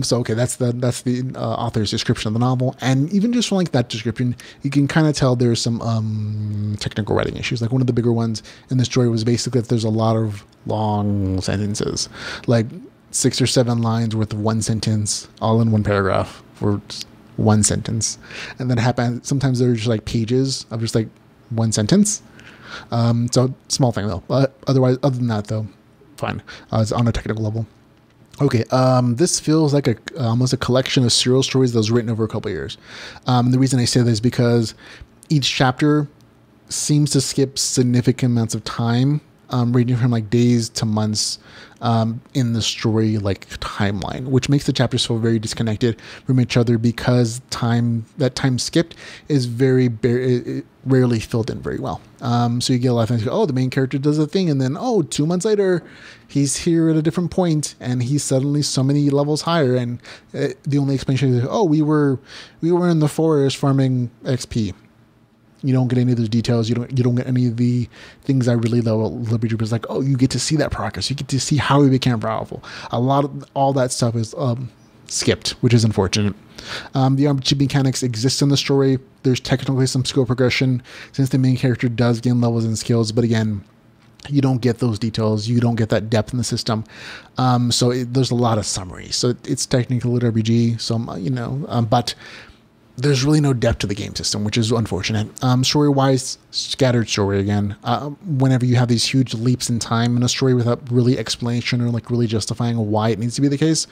So okay, that's the author's description of the novel, and even just from like that description, you can kind of tell there's some technical writing issues. Like one of the bigger ones in the story was basically that there's a lot of long sentences, like 6 or 7 lines worth of one sentence, all in one paragraph. For one sentence. And then sometimes there's just like pages of just like one sentence. So small thing though. Other than that though, fine. It's on a technical level. Okay, this feels like almost a collection of serial stories that was written over a couple of years. The reason I say this is because each chapter seems to skip significant amounts of time, ranging from like days to months in the story like timeline, which makes the chapters feel very disconnected from each other because time skipped is very rarely filled in very well. So you get a lot of things. The main character does a thing, and then 2 months later, he's here at a different point, and he's suddenly so many levels higher. And the only explanation is, we were in the forest farming XP. You don't get any of those details. You don't get any of the things I really love about Liberty Troopers. Like, you get to see that progress. You get to see how he became powerful. A lot of all that stuff is skipped, which is unfortunate. The RPG mechanics exist in the story. There's technically some skill progression since the main character does gain levels and skills, but again, you don't get those details. You don't get that depth in the system. There's a lot of summary. So it's technically LitRPG. But there's really no depth to the game system, which is unfortunate. Story-wise, scattered story again. Whenever you have these huge leaps in time in a story without really explanation or like really justifying why it needs to be the case,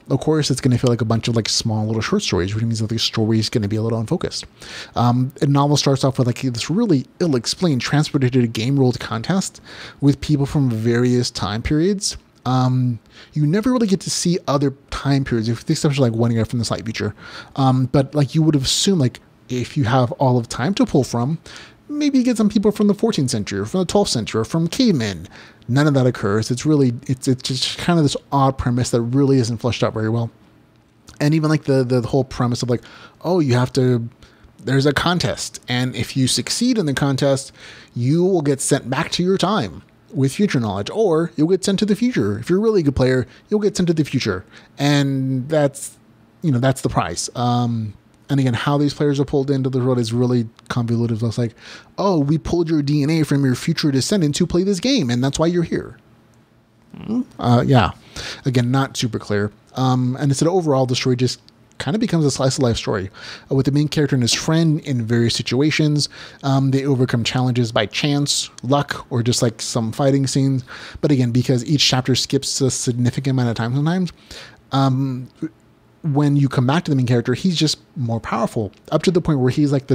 of course, it's going to feel like a bunch of like small little short stories, which means that the story is going to be a little unfocused. A novel starts off with like this really ill-explained transported to game world contest with people from various time periods. You never really get to see other time periods, if this stuff is like 1 year from the slight future. But like you would have assumed, like if you have all of time to pull from, maybe you get some people from the 14th century or from the 12th century or from cavemen. None of that occurs. It's just kind of this odd premise that really isn't fleshed out very well. And even like the whole premise of like, there's a contest, and if you succeed in the contest, you will get sent back to your time with future knowledge, or you'll get sent to the future. If you're a really good player, you'll get sent to the future, and that's the prize. And again, how these players are pulled into the world is really convoluted. It's like, we pulled your DNA from your future descendant to play this game, and that's why you're here. Yeah, again, not super clear. And instead, overall, the story just kind of becomes a slice of life story with the main character and his friend in various situations. They overcome challenges by chance, luck, or just like some fighting scenes. But again, because each chapter skips a significant amount of time sometimes, when you come back to the main character, he's just more powerful, up to the point where he's like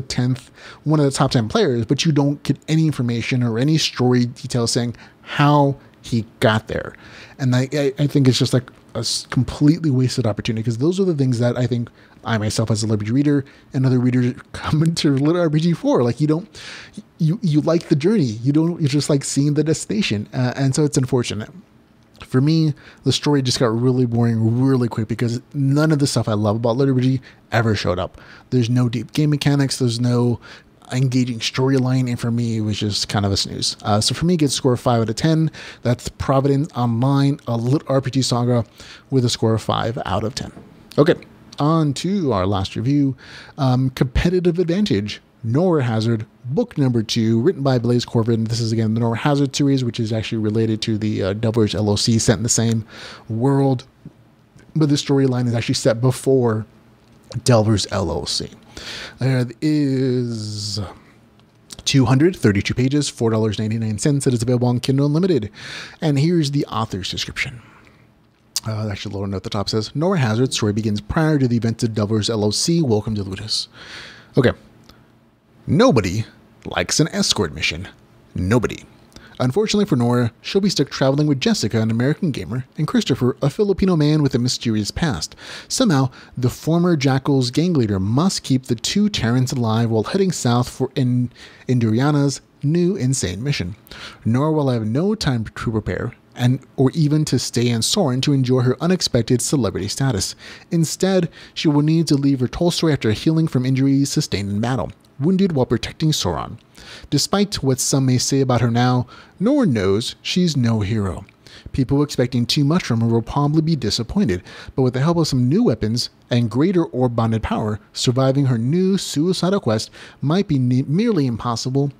one of the top 10 players, but you don't get any information or any story details saying how he got there. And I think it's just like a completely wasted opportunity, because those are the things that I think I myself as a LitRPG reader and other readers come into LitRPG for. Like you like the journey. You just like seeing the destination. And so it's unfortunate. For me, the story just got really boring really quick because none of the stuff I love about LitRPG ever showed up. There's no deep game mechanics. There's no engaging storyline, and for me it was just kind of a snooze. So for me, it gets a score of 5 out of 10. That's Providence Online, a LitRPG saga with a score of 5 out of 10. Okay, on to our last review. Competitive Advantage, Nora Hazard, book number 2, written by Blaise Corbin. This is again the Nora Hazard series, which is actually related to the Delvers LOC, set in the same world, but the storyline is actually set before Delvers LOC. There is 232 pages, $4.99. It is available on Kindle Unlimited. And here's the author's description. Actually, a little note at the top says, Nora Hazard's story begins prior to the events of Delvers LOC. Welcome to Ludus. Okay. Nobody likes an escort mission. Nobody. Unfortunately for Nora, she'll be stuck traveling with Jessica, an American gamer, and Christopher, a Filipino man with a mysterious past. Somehow, the former Jackal's gang leader must keep the two Terrans alive while heading south for Indiriana's new insane mission. Nora will have no time to prepare, or even to stay in Soren to enjoy her unexpected celebrity status. Instead, she will need to leave her Tolstoy after healing from injuries sustained in battle, wounded while protecting Soren. Despite what some may say about her now, Nora knows she's no hero. People expecting too much from her will probably be disappointed, but with the help of some new weapons and greater orb-bonded power, surviving her new suicidal quest might be merely improbable,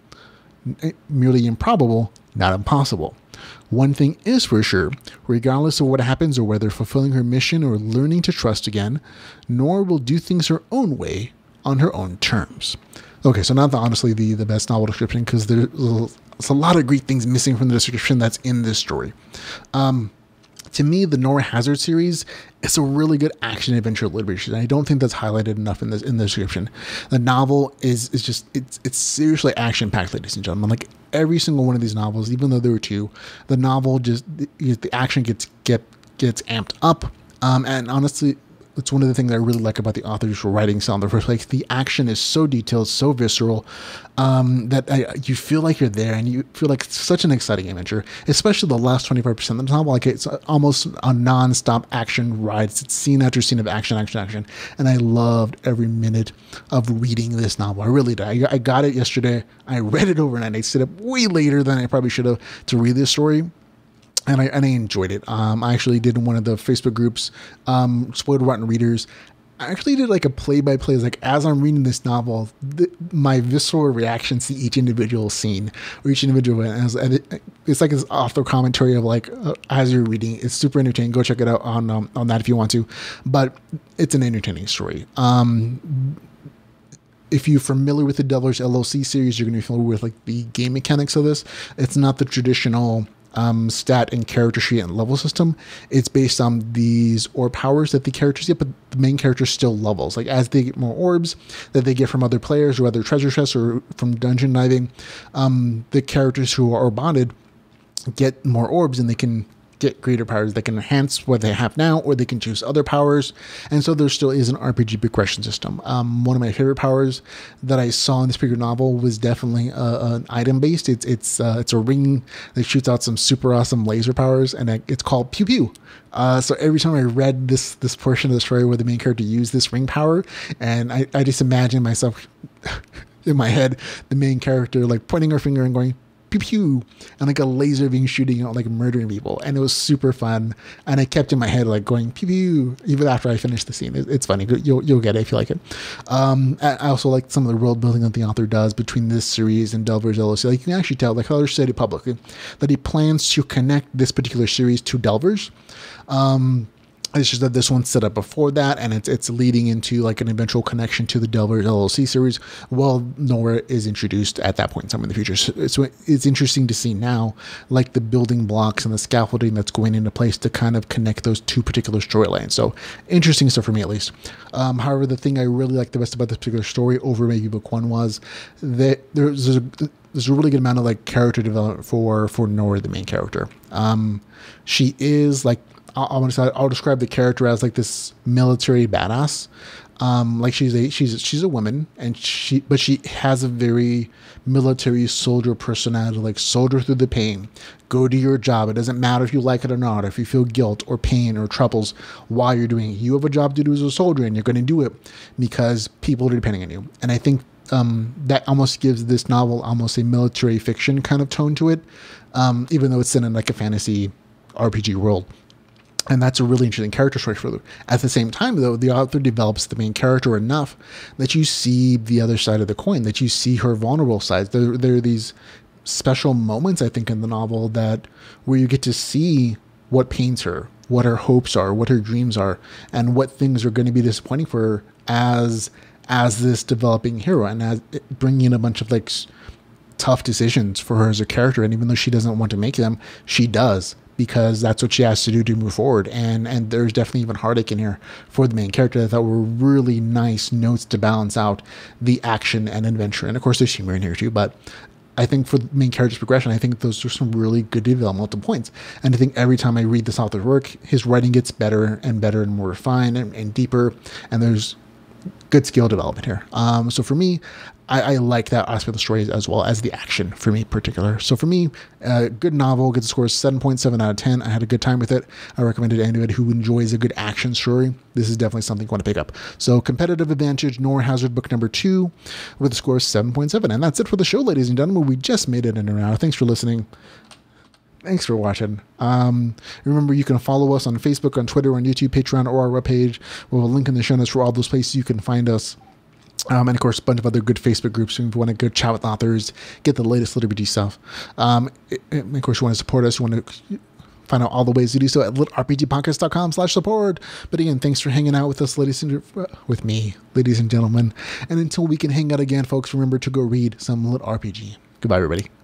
not impossible. One thing is for sure, regardless of what happens or whether fulfilling her mission or learning to trust again, Nora will do things her own way on her own terms. Okay, so not honestly the best novel description, because there's a lot of great things missing from the description that's in this story. To me, the Nora Hazard series is a really good action adventure literature, and I don't think that's highlighted enough in the description. The novel is just it's seriously action packed, ladies and gentlemen. Like every single one of these novels, even though there were two, the novel just the action gets amped up, and honestly, it's one of the things I really like about the author's writing style in the first place. The action is so detailed, so visceral, that you feel like you're there, and you feel like it's such an exciting adventure, especially the last 25% of the novel. Like it's almost a non-stop action ride. It's scene after scene of action. And I loved every minute of reading this novel. I really did. I got it yesterday. I read it overnight. I stayed up way later than I probably should have to read this story. And I enjoyed it. I actually did one of the Facebook groups, Spoiled Rotten Readers. I actually did like a play-by-play, like as I'm reading this novel, my visceral reactions to each individual scene or each individual event. And it's like this author commentary of like as you're reading. It's super entertaining. Go check it out on that if you want to. But it's an entertaining story. If you're familiar with the Delvers LLC series, you're going to be familiar with like the game mechanics of this. It's not the traditional stat and character sheet and level system. It's based on these orb powers that the characters get, but the main character still levels. Like as they get more orbs that they get from other players or other treasure chests or from dungeon diving, the characters who are bonded get more orbs and they can get greater powers. They can enhance what they have now, or they can choose other powers. And so there still is an RPG progression system. One of my favorite powers that I saw in this particular novel was definitely an item based. It's a ring that shoots out some super awesome laser powers, and it's called Pew Pew. So every time I read this portion of the story where the main character used this ring power, and I just imagine myself in my head, the main character like pointing her finger and going pew pew, and like a laser being shooting out, like murdering people, and it was super fun. And I kept in my head like going pew pew even after I finished the scene. It's funny. You'll get it if you like it. I also like some of the world building that the author does between this series and Delvers LLC. Like you can actually tell, like Heller said it publicly, that he plans to connect this particular series to Delvers. It's just that this one's set up before that, and it's leading into like an eventual connection to the Delvers LLC series. Well, Nora is introduced at that point in time in the future. So it's interesting to see now, like the building blocks and the scaffolding that's going into place to kind of connect those two particular storylines. So interesting stuff for me, at least. However, the thing I really liked the best about this particular story over maybe book one was that there's a really good amount of like character development for Nora, the main character. She is like, I'll describe the character as like this military badass. Like she's a woman, and she has a very military soldier personality. Like soldier through the pain, go do your job. It doesn't matter if you like it or not, or if you feel guilt or pain or troubles while you're doing it. You have a job to do as a soldier, and you're going to do it because people are depending on you. And I think that almost gives this novel almost a military fiction kind of tone to it, even though it's in like a fantasy RPG world. And that's a really interesting character story for them. At the same time, though, the author develops the main character enough that you see the other side of the coin, that you see her vulnerable sides. There are these special moments, I think, in the novel where you get to see what pains her, what her hopes are, what her dreams are, and what things are going to be disappointing for her as this developing hero, and as bringing in a bunch of like tough decisions for her as a character. And even though she doesn't want to make them, she does, because that's what she has to do to move forward. And there's definitely even heartache in here for the main character that were really nice notes to balance out the action and adventure. And of course there's humor in here too, but I think for the main character's progression, I think those are some really good developmental points. And I think every time I read this author's work, his writing gets better and better and more refined and deeper, and there's good skill development here. So for me, I like that aspect of the story as well as the action for me in particular. So for me, good novel, good score, 7.7 out of 10. I had a good time with it. I recommend it to anyone who enjoys a good action story. This is definitely something you want to pick up. So Competitive Advantage, Nora Hazard, book number 2, with a score of 7.7. And that's it for the show, ladies and gentlemen. We just made it in an hour. Thanks for listening. Thanks for watching. Remember, you can follow us on Facebook, on Twitter, on YouTube, Patreon, or our webpage. We'll have a link in the show notes for all those places you can find us. And of course, a bunch of other good Facebook groups. If you want to go chat with authors, get the latest LitRPG stuff. And of course, you want to support us. You want to find out all the ways to do so at litrpgpodcast.com/support. But again, thanks for hanging out with us, ladies and gentlemen. And until we can hang out again, folks, remember to go read some LitRPG. Goodbye, everybody.